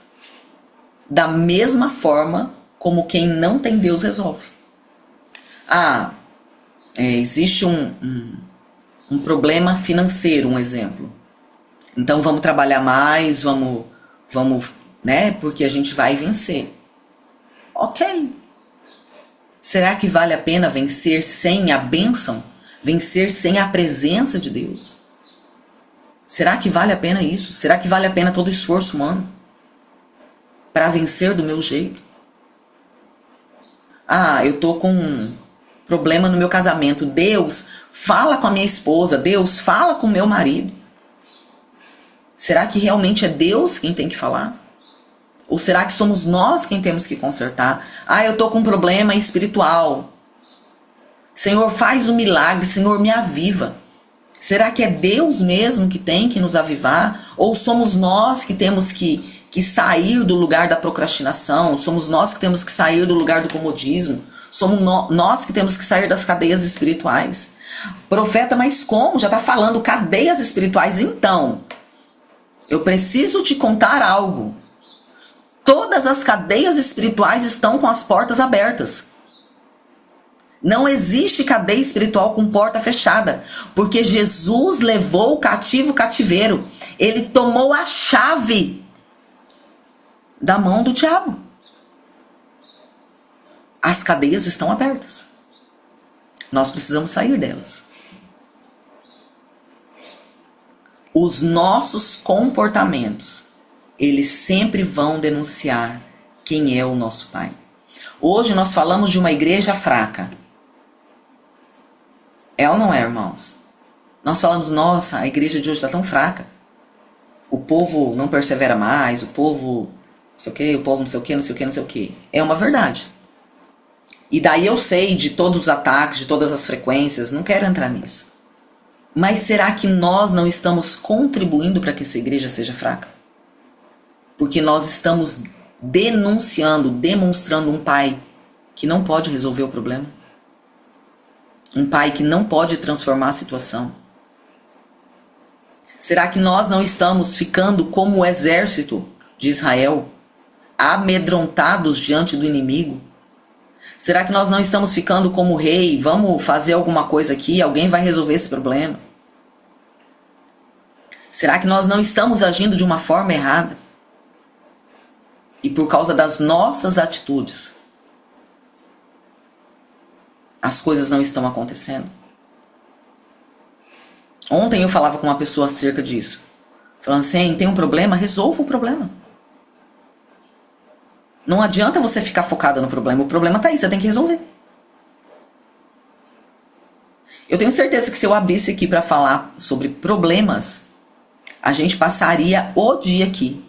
Speaker 2: da mesma forma como quem não tem Deus resolve. Existe um problema financeiro, um exemplo. Então vamos trabalhar mais, vamos, né? Porque a gente vai vencer. Ok. Será que vale a pena vencer sem a bênção? Vencer sem a presença de Deus? Será que vale a pena isso? Será que vale a pena todo o esforço humano para vencer do meu jeito? Eu tô com um problema no meu casamento. Deus, fala com a minha esposa. Deus, fala com o meu marido. Será que realmente é Deus quem tem que falar? Ou será que somos nós quem temos que consertar? Eu tô com um problema espiritual. Senhor, faz um milagre. Senhor, me aviva. Será que é Deus mesmo que tem que nos avivar? Ou somos nós que temos que sair do lugar da procrastinação? Somos nós que temos que sair do lugar do comodismo? Somos nós que temos que sair das cadeias espirituais? Profeta, mas como? Já está falando cadeias espirituais. Então, eu preciso te contar algo. Todas as cadeias espirituais estão com as portas abertas. Não existe cadeia espiritual com porta fechada, porque Jesus levou o cativo cativeiro. Ele tomou a chave da mão do diabo. As cadeias estão abertas. Nós precisamos sair delas. Os nossos comportamentos, eles sempre vão denunciar quem é o nosso Pai. Hoje nós falamos de uma igreja fraca. É ou não é, irmãos? Nós falamos, nossa, a igreja de hoje está tão fraca. O povo não persevera mais, o povo não sei o quê, o povo não sei o quê, não sei o quê, não sei o quê. É uma verdade. E daí eu sei de todos os ataques, de todas as frequências, não quero entrar nisso. Mas será que nós não estamos contribuindo para que essa igreja seja fraca? Porque nós estamos denunciando, demonstrando um pai que não pode resolver o problema. Um pai que não pode transformar a situação. Será que nós não estamos ficando como o exército de Israel, amedrontados diante do inimigo? Será que nós não estamos ficando como o rei? Vamos fazer alguma coisa aqui, alguém vai resolver esse problema? Será que nós não estamos agindo de uma forma errada? E por causa das nossas atitudes, as coisas não estão acontecendo? Ontem eu falava com uma pessoa acerca disso. Falando assim, tem um problema, resolva o problema. Não adianta você ficar focada no problema. O problema está aí, você tem que resolver. Eu tenho certeza que se eu abrisse aqui para falar sobre problemas, a gente passaria o dia aqui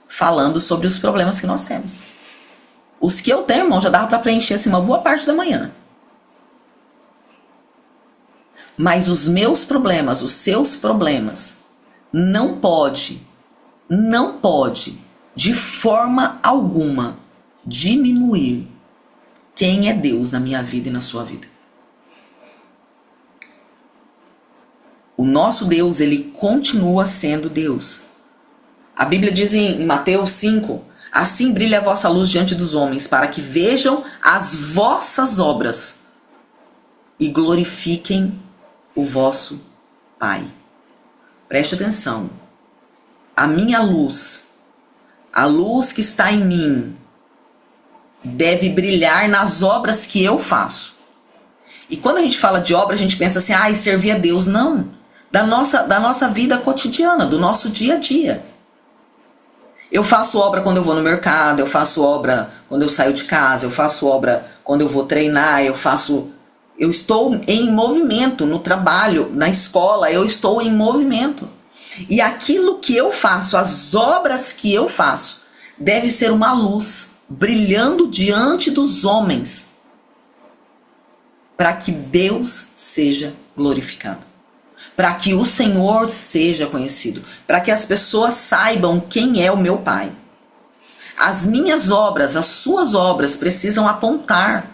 Speaker 2: falando sobre os problemas que nós temos. Os que eu tenho, irmão, já dava para preencher assim, uma boa parte da manhã. Mas os meus problemas, os seus problemas, não pode, de forma alguma, diminuir quem é Deus na minha vida e na sua vida. O nosso Deus, ele continua sendo Deus. A Bíblia diz em Mateus 5, assim brilha a vossa luz diante dos homens, para que vejam as vossas obras e glorifiquem o vosso Pai. Preste atenção. A minha luz, a luz que está em mim, deve brilhar nas obras que eu faço. E quando a gente fala de obra, a gente pensa assim, servir a Deus. Não. Da nossa vida cotidiana, do nosso dia a dia. Eu faço obra quando eu vou no mercado, eu faço obra quando eu saio de casa, eu faço obra quando eu vou treinar, eu faço Eu estou em movimento no trabalho, na escola, eu estou em movimento. E aquilo que eu faço, as obras que eu faço, deve ser uma luz brilhando diante dos homens, para que Deus seja glorificado, para que o Senhor seja conhecido, para que as pessoas saibam quem é o meu Pai. As minhas obras, as suas obras precisam apontar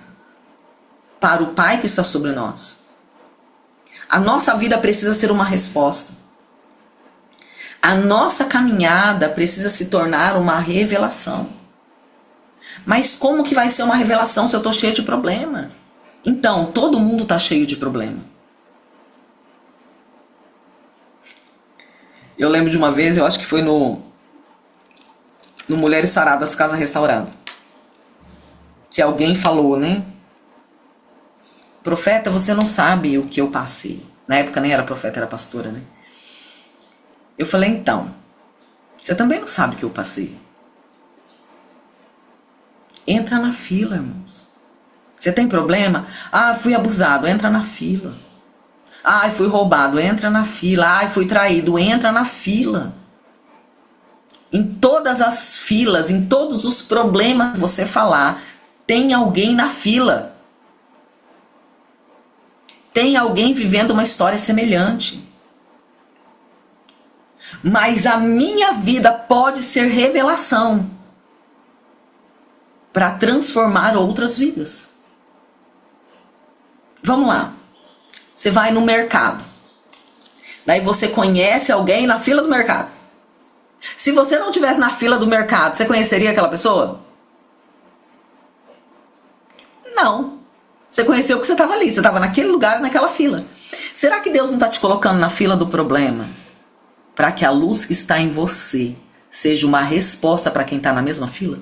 Speaker 2: para o Pai que está sobre nós. A nossa vida precisa ser uma resposta. A nossa caminhada precisa se tornar uma revelação. Mas como que vai ser uma revelação se eu estou cheio de problema? Então, todo mundo está cheio de problema. Eu lembro de uma vez, eu acho que foi no Mulheres Saradas Casa Restaurada, que alguém falou, né? Profeta, você não sabe o que eu passei. Na época nem era profeta, era pastora, né? Eu falei, então, você também não sabe o que eu passei. Entra na fila, irmãos. Você tem problema? Ah, fui abusado, entra na fila. Ah, fui roubado, entra na fila. Ah, fui traído, entra na fila. Em todas as filas, em todos os problemas que você falar, tem alguém na fila. Tem alguém vivendo uma história semelhante. Mas a minha vida pode ser revelação para transformar outras vidas. Vamos lá. Você vai no mercado. Daí você conhece alguém na fila do mercado. Se você não estivesse na fila do mercado, você conheceria aquela pessoa? Não. Você conheceu porque você estava ali. Você estava naquele lugar, naquela fila. Será que Deus não está te colocando na fila do problema para que a luz que está em você seja uma resposta para quem está na mesma fila?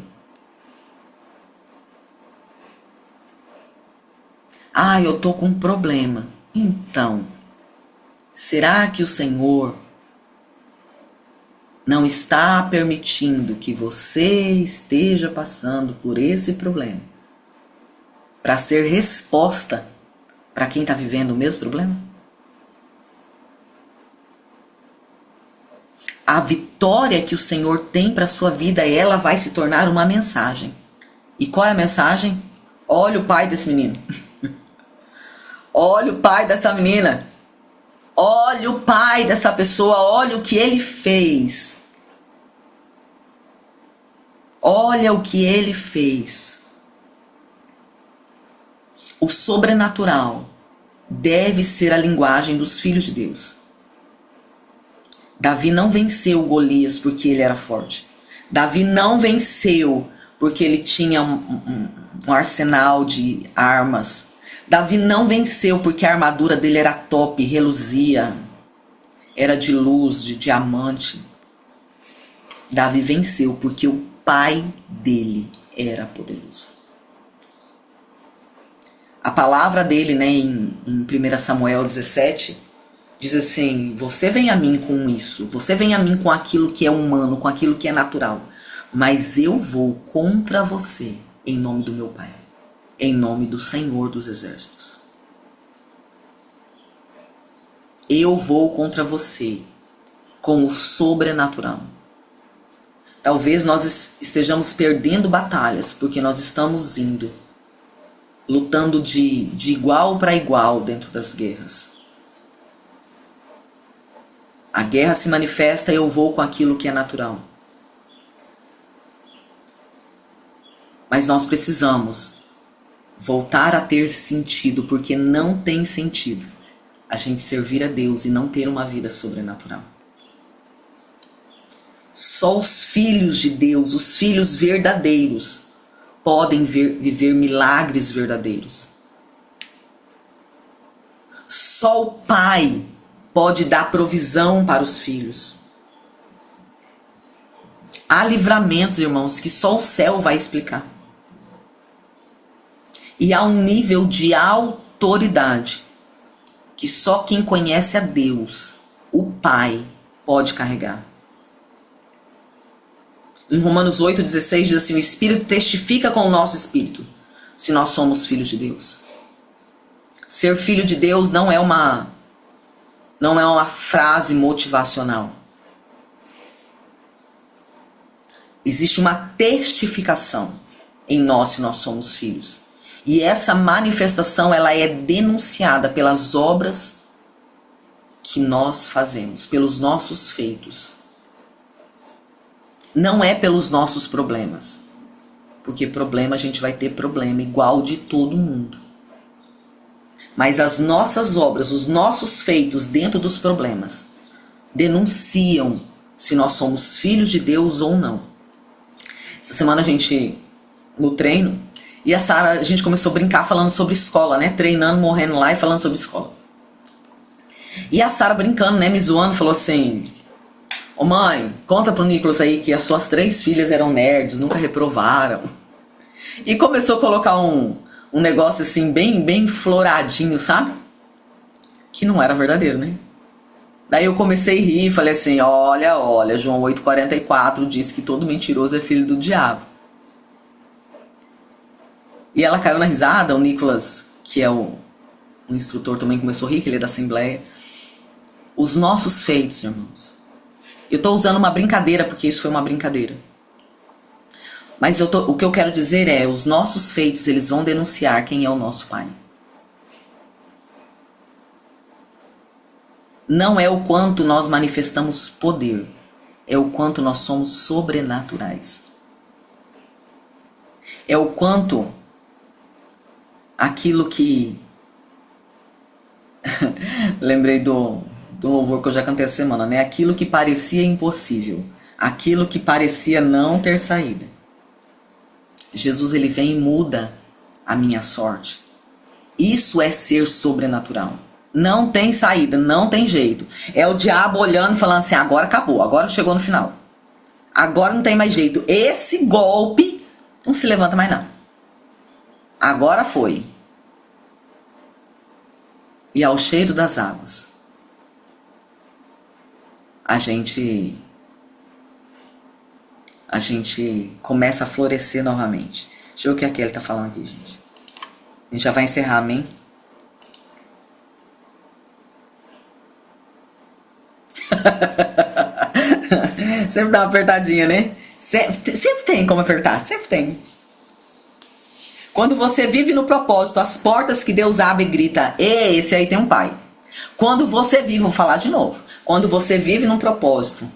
Speaker 2: Ah, eu estou com um problema. Então, será que o Senhor não está permitindo que você esteja passando por esse problema para ser resposta para quem está vivendo o mesmo problema? A vitória que o Senhor tem para a sua vida, ela vai se tornar uma mensagem. E qual é a mensagem? Olha o pai desse menino. Olha o pai dessa menina. Olha o pai dessa pessoa. Olha o que ele fez. Olha o que ele fez. O sobrenatural deve ser a linguagem dos filhos de Deus. Davi não venceu Golias porque ele era forte. Davi não venceu porque ele tinha um arsenal de armas. Davi não venceu porque a armadura dele era top, reluzia, era de luz, de diamante. Davi venceu porque o pai dele era poderoso. A palavra dele, né, em 1 Samuel 17, diz assim: você vem a mim com isso, você vem a mim com aquilo que é humano, com aquilo que é natural, mas eu vou contra você em nome do meu Pai, em nome do Senhor dos Exércitos. Eu vou contra você com o sobrenatural. Talvez nós estejamos perdendo batalhas porque nós estamos lutando de igual para igual dentro das guerras. A guerra se manifesta e eu vou com aquilo que é natural. Mas nós precisamos voltar a ter sentido, porque não tem sentido a gente servir a Deus e não ter uma vida sobrenatural. Só os filhos de Deus, os filhos verdadeiros, podem viver milagres verdadeiros. Só o Pai pode dar provisão para os filhos. Há livramentos, irmãos, que só o céu vai explicar. E há um nível de autoridade que só quem conhece a Deus, o Pai, pode carregar. Em Romanos 8,16 diz assim: o Espírito testifica com o nosso espírito se nós somos filhos de Deus. Ser filho de Deus não é uma frase motivacional. Existe uma testificação em nós se nós somos filhos. E essa manifestação, ela é denunciada pelas obras que nós fazemos, pelos nossos feitos. Não é pelos nossos problemas. Porque problema, a gente vai ter problema igual de todo mundo. Mas as nossas obras, os nossos feitos dentro dos problemas, denunciam se nós somos filhos de Deus ou não. Essa semana a gente, no treino, e a Sara, a gente começou a brincar falando sobre escola, né? Treinando, morrendo lá e falando sobre escola. E a Sara brincando, né? Me zoando, falou assim: ô mãe, conta pro Nicolas aí que as suas 3 filhas eram nerds, nunca reprovaram. E começou a colocar um negócio assim, bem floradinho, sabe? Que não era verdadeiro, né? Daí eu comecei a rir e falei assim: olha, João 8,44 diz que todo mentiroso é filho do diabo. E ela caiu na risada, o Nicolas, que é o instrutor, também começou a rir, que ele é da Assembleia. Os nossos feitos, irmãos. Eu estou usando uma brincadeira, porque isso foi uma brincadeira. Mas o que eu quero dizer é, os nossos feitos, eles vão denunciar quem é o nosso Pai. Não é o quanto nós manifestamos poder, é o quanto nós somos sobrenaturais. É o quanto aquilo que... Lembrei do louvor que eu já cantei essa semana, né? Aquilo que parecia impossível, aquilo que parecia não ter saída. Jesus, ele vem e muda a minha sorte. Isso é ser sobrenatural. Não tem saída, não tem jeito. É o diabo olhando e falando assim: agora acabou, agora chegou no final. Agora não tem mais jeito. Esse golpe não se levanta mais não. Agora foi. E ao cheiro das águas, a gente começa a florescer novamente. Deixa eu ver o que a Kelly tá falando aqui, gente. A gente já vai encerrar, amém? Sempre dá uma apertadinha, né? Sempre tem como apertar, sempre tem. Quando você vive no propósito, as portas que Deus abre e grita: esse aí tem um pai. Quando você vive, vou falar de novo. Quando você vive num propósito,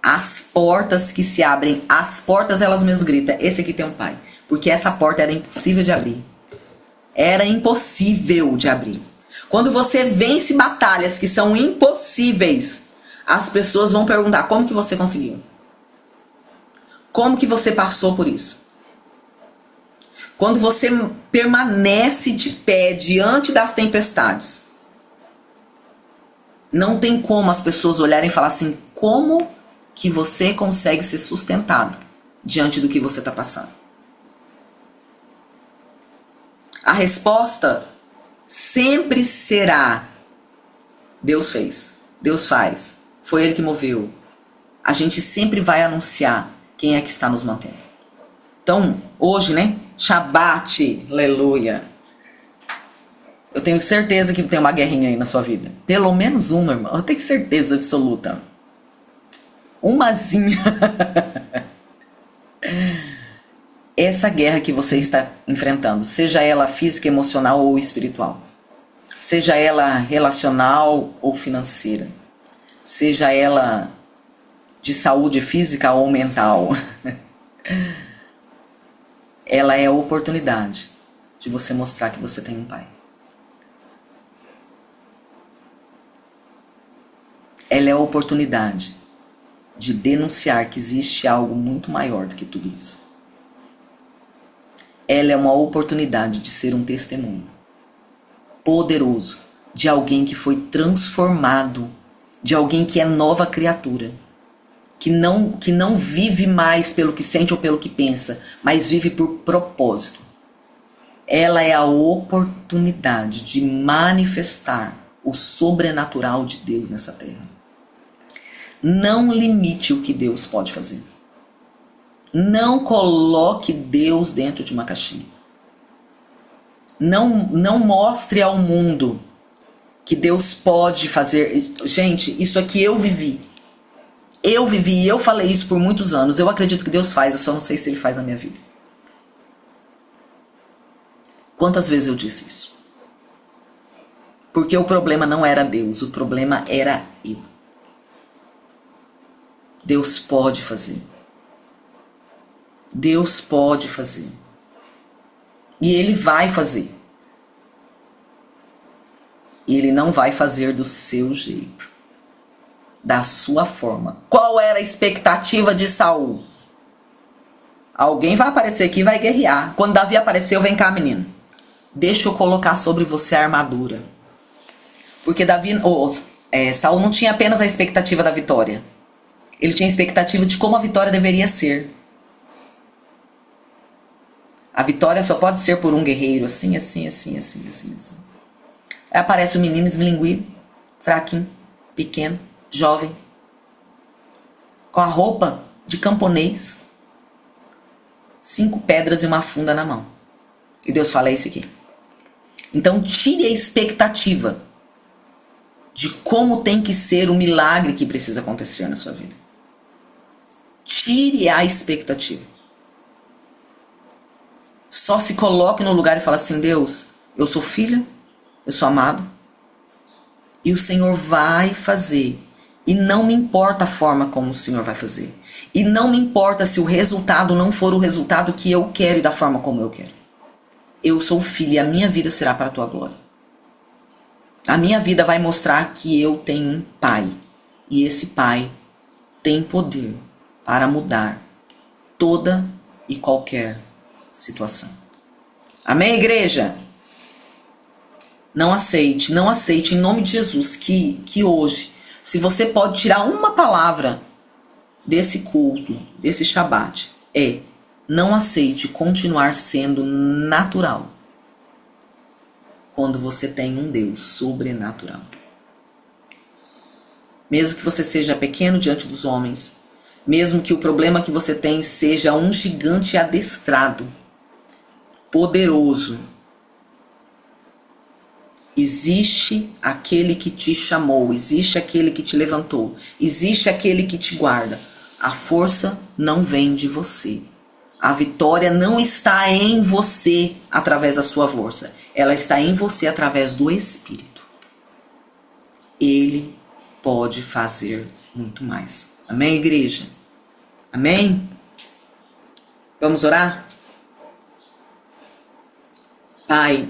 Speaker 2: as portas que se abrem, as portas elas mesmas gritam: esse aqui tem um pai. Porque essa porta era impossível de abrir. Era impossível de abrir. Quando você vence batalhas que são impossíveis, as pessoas vão perguntar: como que você conseguiu? Como que você passou por isso? Quando você permanece de pé diante das tempestades, não tem como as pessoas olharem e falar assim: como que você consegue ser sustentado diante do que você está passando? A resposta sempre será: Deus fez, Deus faz, foi Ele que moveu. A gente sempre vai anunciar quem é que está nos mantendo. Então, hoje, né? Shabat, aleluia. Eu tenho certeza que tem uma guerrinha aí na sua vida. Pelo menos uma, irmão. Eu tenho certeza absoluta. Umazinha. Essa guerra que você está enfrentando, seja ela física, emocional ou espiritual, seja ela relacional ou financeira, seja ela de saúde física ou mental, ela é a oportunidade de você mostrar que você tem um pai. Ela é a oportunidade de denunciar que existe algo muito maior do que tudo isso. Ela é uma oportunidade de ser um testemunho poderoso de alguém que foi transformado, de alguém que é nova criatura, que não vive mais pelo que sente ou pelo que pensa, mas vive por propósito. Ela é a oportunidade de manifestar o sobrenatural de Deus nessa terra. Não limite o que Deus pode fazer. Não coloque Deus dentro de uma caixinha. Não mostre ao mundo que Deus pode fazer. Gente, isso aqui eu vivi. Eu vivi e eu falei isso por muitos anos. Eu acredito que Deus faz, eu só não sei se Ele faz na minha vida. Quantas vezes eu disse isso? Porque o problema não era Deus, o problema era eu. Deus pode fazer. Deus pode fazer. E Ele vai fazer. E Ele não vai fazer do seu jeito, da sua forma. Qual era a expectativa de Saul? Alguém vai aparecer aqui e vai guerrear. Quando Davi apareceu, vem cá, menino. Deixa eu colocar sobre você a armadura. Porque Saul não tinha apenas a expectativa da vitória. Ele tinha a expectativa de como a vitória deveria ser. A vitória só pode ser por um guerreiro, assim. Aí aparece o menino esmilinguido, fraquinho, pequeno, jovem, com a roupa de camponês, 5 pedras e uma funda na mão. E Deus fala isso aqui. Então tire a expectativa de como tem que ser o milagre que precisa acontecer na sua vida. Tire a expectativa. Só se coloque no lugar e fala assim: Deus, eu sou filha, eu sou amado, e o Senhor vai fazer. E não me importa a forma como o Senhor vai fazer. E não me importa se o resultado não for o resultado que eu quero e da forma como eu quero. Eu sou filha e a minha vida será para a tua glória. A minha vida vai mostrar que eu tenho um pai. E esse pai tem poder para mudar toda e qualquer situação. Amém, igreja? Não aceite em nome de Jesus que hoje, se você pode tirar uma palavra desse culto, desse Shabat, não aceite continuar sendo natural quando você tem um Deus sobrenatural. Mesmo que você seja pequeno diante dos homens, mesmo que o problema que você tem seja um gigante adestrado, poderoso, existe aquele que te chamou, existe aquele que te levantou, existe aquele que te guarda. A força não vem de você. A vitória não está em você através da sua força. Ela está em você através do Espírito. Ele pode fazer muito mais. Amém, igreja? Amém? Vamos orar? Pai,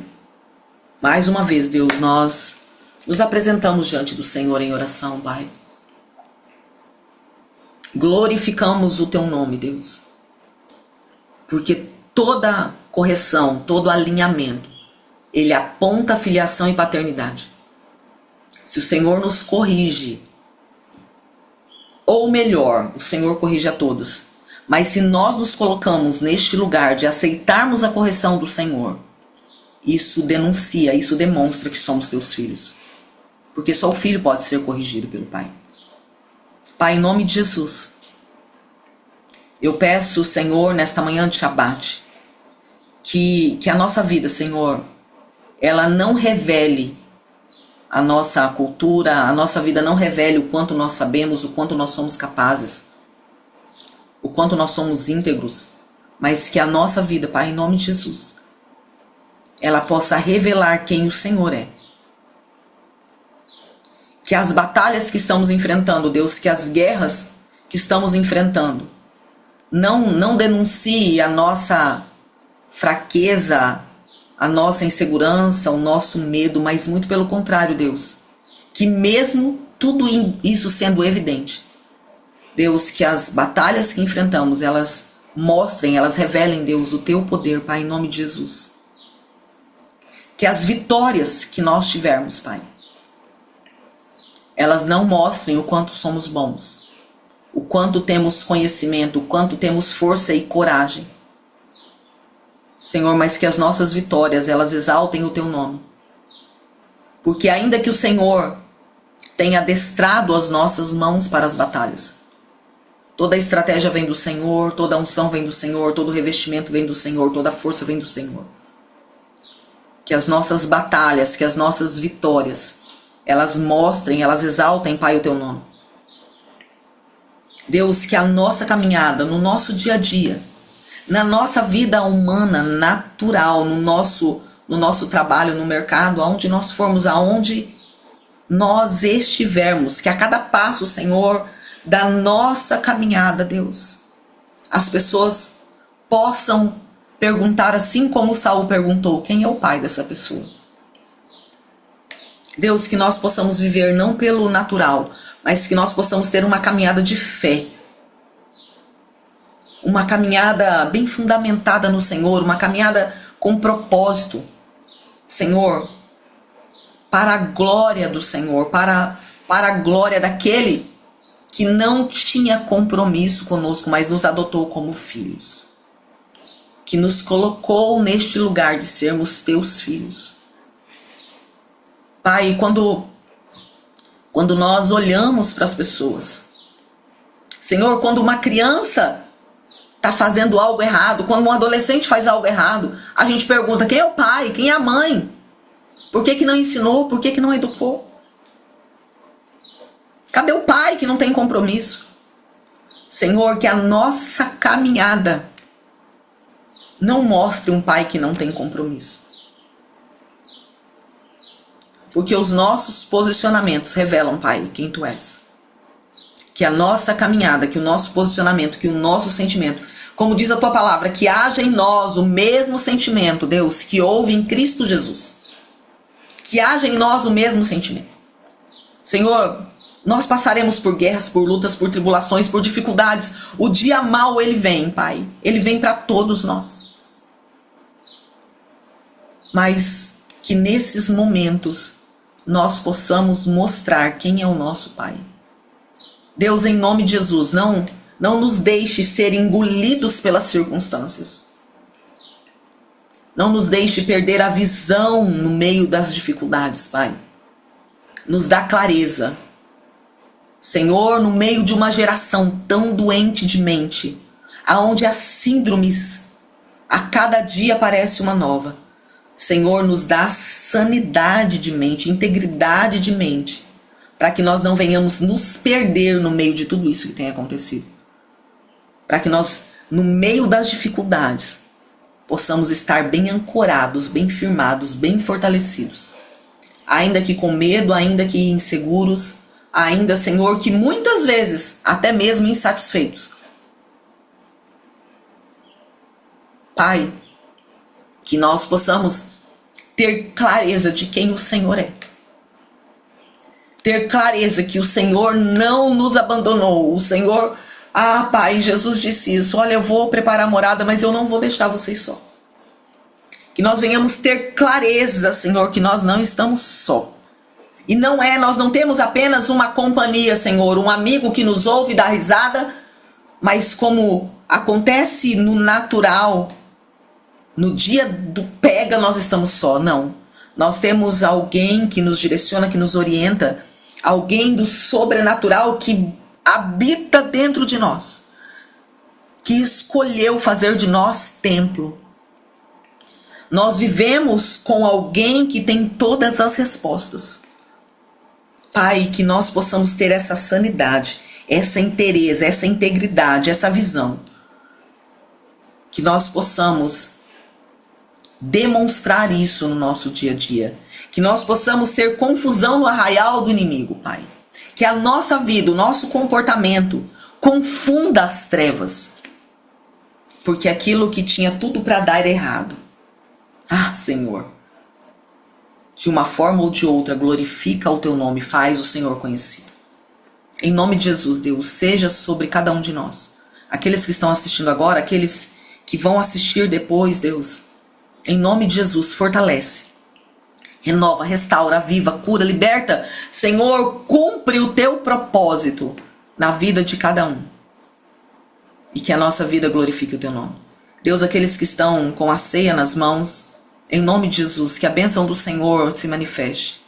Speaker 2: mais uma vez, Deus, nós nos apresentamos diante do Senhor em oração, Pai. Glorificamos o Teu nome, Deus. Porque toda correção, todo alinhamento, ele aponta a filiação e paternidade. Se o Senhor nos corrige, ou melhor, o Senhor corrige a todos. Mas se nós nos colocamos neste lugar de aceitarmos a correção do Senhor, isso denuncia, isso demonstra que somos teus filhos. Porque só o filho pode ser corrigido pelo Pai. Pai, em nome de Jesus, eu peço, Senhor, nesta manhã de Shabat, que a nossa vida, Senhor, ela não revele a nossa cultura, a nossa vida não revele o quanto nós sabemos, o quanto nós somos capazes, o quanto nós somos íntegros, mas que a nossa vida, Pai, em nome de Jesus, ela possa revelar quem o Senhor é. Que as batalhas que estamos enfrentando, Deus, que as guerras que estamos enfrentando, não denuncie a nossa fraqueza, a nossa insegurança, o nosso medo, mas muito pelo contrário, Deus. Que mesmo tudo isso sendo evidente, Deus, que as batalhas que enfrentamos, elas mostrem, elas revelem, Deus, o Teu poder, Pai, em nome de Jesus. Que as vitórias que nós tivermos, Pai, elas não mostrem o quanto somos bons, o quanto temos conhecimento, o quanto temos força e coragem. Senhor, mas que as nossas vitórias, elas exaltem o Teu nome. Porque ainda que o Senhor tenha adestrado as nossas mãos para as batalhas, toda a estratégia vem do Senhor, toda a unção vem do Senhor, todo o revestimento vem do Senhor, toda a força vem do Senhor. que as nossas batalhas, que as nossas vitórias, elas mostrem, elas exaltem, Pai, o Teu nome. Deus, que a nossa caminhada, no nosso dia a dia, na nossa vida humana, natural, no nosso trabalho, no mercado, aonde nós formos, aonde nós estivermos, que a cada passo, Senhor, da nossa caminhada, Deus, as pessoas possam perguntar assim como Saul perguntou, quem é o pai dessa pessoa? Deus, que nós possamos viver não pelo natural, mas que nós possamos ter uma caminhada de fé. Uma caminhada bem fundamentada no Senhor, uma caminhada com propósito. Senhor, para a glória do Senhor, para a glória daquele que não tinha compromisso conosco, mas nos adotou como filhos. Que nos colocou neste lugar de sermos teus filhos. Pai, quando nós olhamos para as pessoas, Senhor, quando uma criança está fazendo algo errado, quando um adolescente faz algo errado, a gente pergunta, quem é o pai, quem é a mãe? Por que não ensinou, por que não educou? Cadê o pai que não tem compromisso? Senhor, que a nossa caminhada não mostre um pai que não tem compromisso. Porque os nossos posicionamentos revelam, Pai, quem Tu és. Que a nossa caminhada, que o nosso posicionamento, que o nosso sentimento, como diz a Tua palavra, que haja em nós o mesmo sentimento, Deus, que houve em Cristo Jesus. Que haja em nós o mesmo sentimento. Senhor, nós passaremos por guerras, por lutas, por tribulações, por dificuldades. O dia mau, ele vem, Pai. Ele vem para todos nós. Mas que nesses momentos nós possamos mostrar quem é o nosso Pai. Deus, em nome de Jesus, não nos deixe ser engolidos pelas circunstâncias. Não nos deixe perder a visão no meio das dificuldades, Pai. Nos dá clareza. Senhor, no meio de uma geração tão doente de mente, aonde as síndromes a cada dia aparece uma nova, Senhor, nos dá sanidade de mente, integridade de mente, para que nós não venhamos nos perder no meio de tudo isso que tem acontecido. Para que nós, no meio das dificuldades, possamos estar bem ancorados, bem firmados, bem fortalecidos. Ainda que com medo, ainda que inseguros, ainda, Senhor, que muitas vezes, até mesmo insatisfeitos. Pai, que nós possamos ter clareza de quem o Senhor é. Ter clareza que o Senhor não nos abandonou. O Senhor, Pai, Jesus disse isso. Olha, eu vou preparar a morada, mas eu não vou deixar vocês só. Que nós venhamos ter clareza, Senhor, que nós não estamos só. E nós não temos apenas uma companhia, Senhor, um amigo que nos ouve e dá risada, mas como acontece no natural, no dia do pega nós estamos só. Não. Nós temos alguém que nos direciona, que nos orienta, alguém do sobrenatural que habita dentro de nós, que escolheu fazer de nós templo. Nós vivemos com alguém que tem todas as respostas. Pai, que nós possamos ter essa sanidade, essa inteireza, essa integridade, essa visão. Que nós possamos demonstrar isso no nosso dia a dia. Que nós possamos ser confusão no arraial do inimigo, Pai. Que a nossa vida, o nosso comportamento confunda as trevas. Porque aquilo que tinha tudo para dar errado. Senhor, de uma forma ou de outra, glorifica o Teu nome, faz o Senhor conhecido. Em nome de Jesus, Deus, seja sobre cada um de nós. Aqueles que estão assistindo agora, aqueles que vão assistir depois, Deus. Em nome de Jesus, fortalece, renova, restaura, aviva, cura, liberta. Senhor, cumpre o Teu propósito na vida de cada um. E que a nossa vida glorifique o Teu nome. Deus, aqueles que estão com a ceia nas mãos, em nome de Jesus, que a bênção do Senhor se manifeste.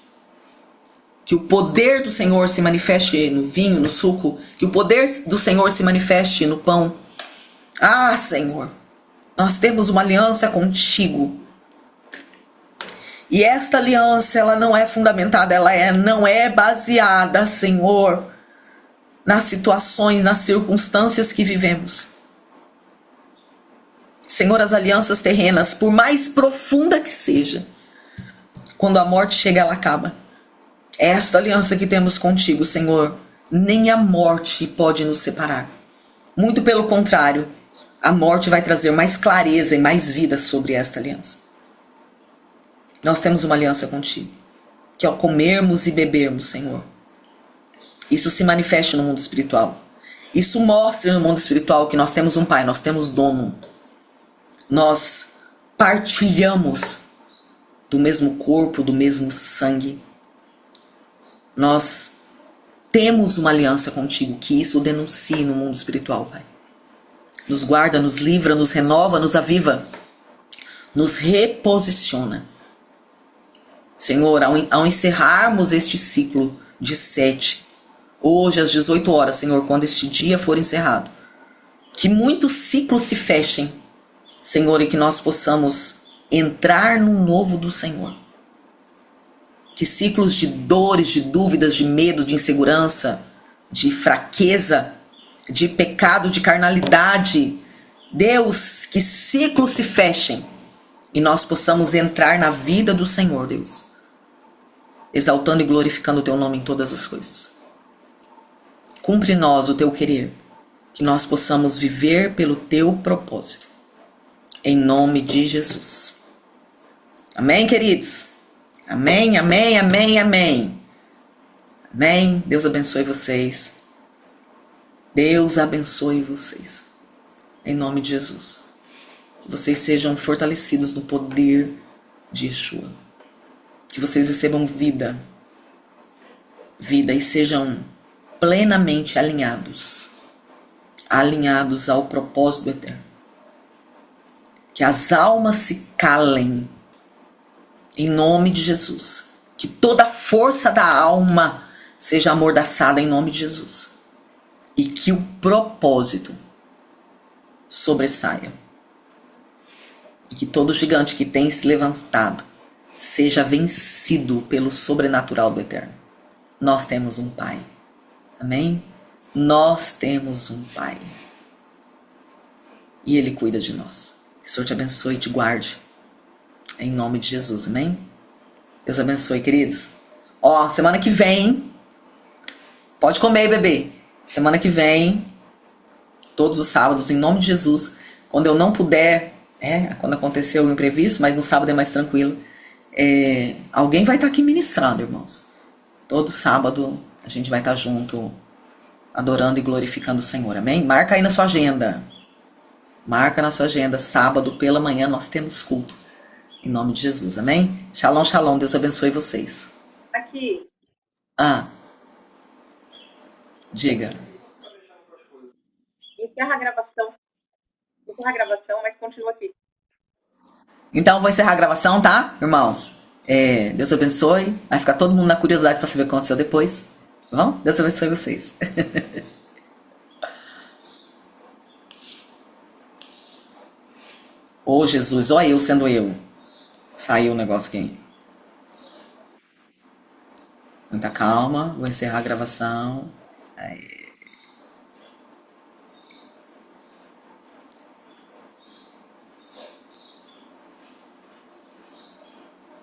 Speaker 2: Que o poder do Senhor se manifeste no vinho, no suco. Que o poder do Senhor se manifeste no pão. Senhor, nós temos uma aliança contigo. E esta aliança, ela não é fundamentada, não é baseada, Senhor, nas situações, nas circunstâncias que vivemos. Senhor, as alianças terrenas, por mais profunda que seja, quando a morte chega, ela acaba. É esta aliança que temos contigo, Senhor, nem a morte pode nos separar. Muito pelo contrário, a morte vai trazer mais clareza e mais vida sobre esta aliança. Nós temos uma aliança contigo, que ao comermos e bebermos, Senhor, isso se manifeste no mundo espiritual. Isso mostra no mundo espiritual que nós temos um Pai, nós temos dono. Nós partilhamos do mesmo corpo, do mesmo sangue. Nós temos uma aliança contigo, que isso denuncie no mundo espiritual, Pai. Nos guarda, nos livra, nos renova, nos aviva, nos reposiciona. Senhor, ao encerrarmos este ciclo de 7, hoje às 18 horas, Senhor, quando este dia for encerrado, que muitos ciclos se fechem, Senhor, e que nós possamos entrar no novo do Senhor. Que ciclos de dores, de dúvidas, de medo, de insegurança, de fraqueza, de pecado, de carnalidade, Deus, que ciclos se fechem e nós possamos entrar na vida do Senhor, Deus, exaltando e glorificando o teu nome em todas as coisas. Cumpre em nós o teu querer, que nós possamos viver pelo teu propósito. Em nome de Jesus. Amém, queridos? Amém, amém, amém, amém. Amém. Deus abençoe vocês. Deus abençoe vocês. Em nome de Jesus. Que vocês sejam fortalecidos no poder de Yeshua. Que vocês recebam vida. Vida e sejam plenamente alinhados. Alinhados ao propósito do Eterno. Que as almas se calem, em nome de Jesus. Que toda a força da alma seja amordaçada em nome de Jesus. E que o propósito sobressaia. E que todo gigante que tem se levantado seja vencido pelo sobrenatural do Eterno. Nós temos um Pai. Amém? Nós temos um Pai. E Ele cuida de nós. Que o Senhor te abençoe e te guarde. Em nome de Jesus, amém? Deus abençoe, queridos. Ó, semana que vem, pode comer, bebê. Semana que vem, todos os sábados, em nome de Jesus. Quando eu não puder, quando aconteceu o imprevisto, mas no sábado é mais tranquilo. Alguém vai estar aqui ministrando, irmãos. Todo sábado a gente vai estar junto, adorando e glorificando o Senhor, amém? Marca aí na sua agenda. Marca na sua agenda, sábado pela manhã nós temos culto. Em nome de Jesus, amém? Shalom, shalom, Deus abençoe vocês.
Speaker 1: Aqui.
Speaker 2: Diga.
Speaker 1: Encerra a gravação. Encerra a gravação, mas continua aqui.
Speaker 2: Então, vou encerrar a gravação, tá, irmãos? Deus abençoe. Vai ficar todo mundo na curiosidade para saber o que aconteceu depois. Tá bom? Deus abençoe vocês. Ô, Jesus, ó eu sendo eu. Saiu o negócio aqui. Muita calma, vou encerrar a gravação. Aí.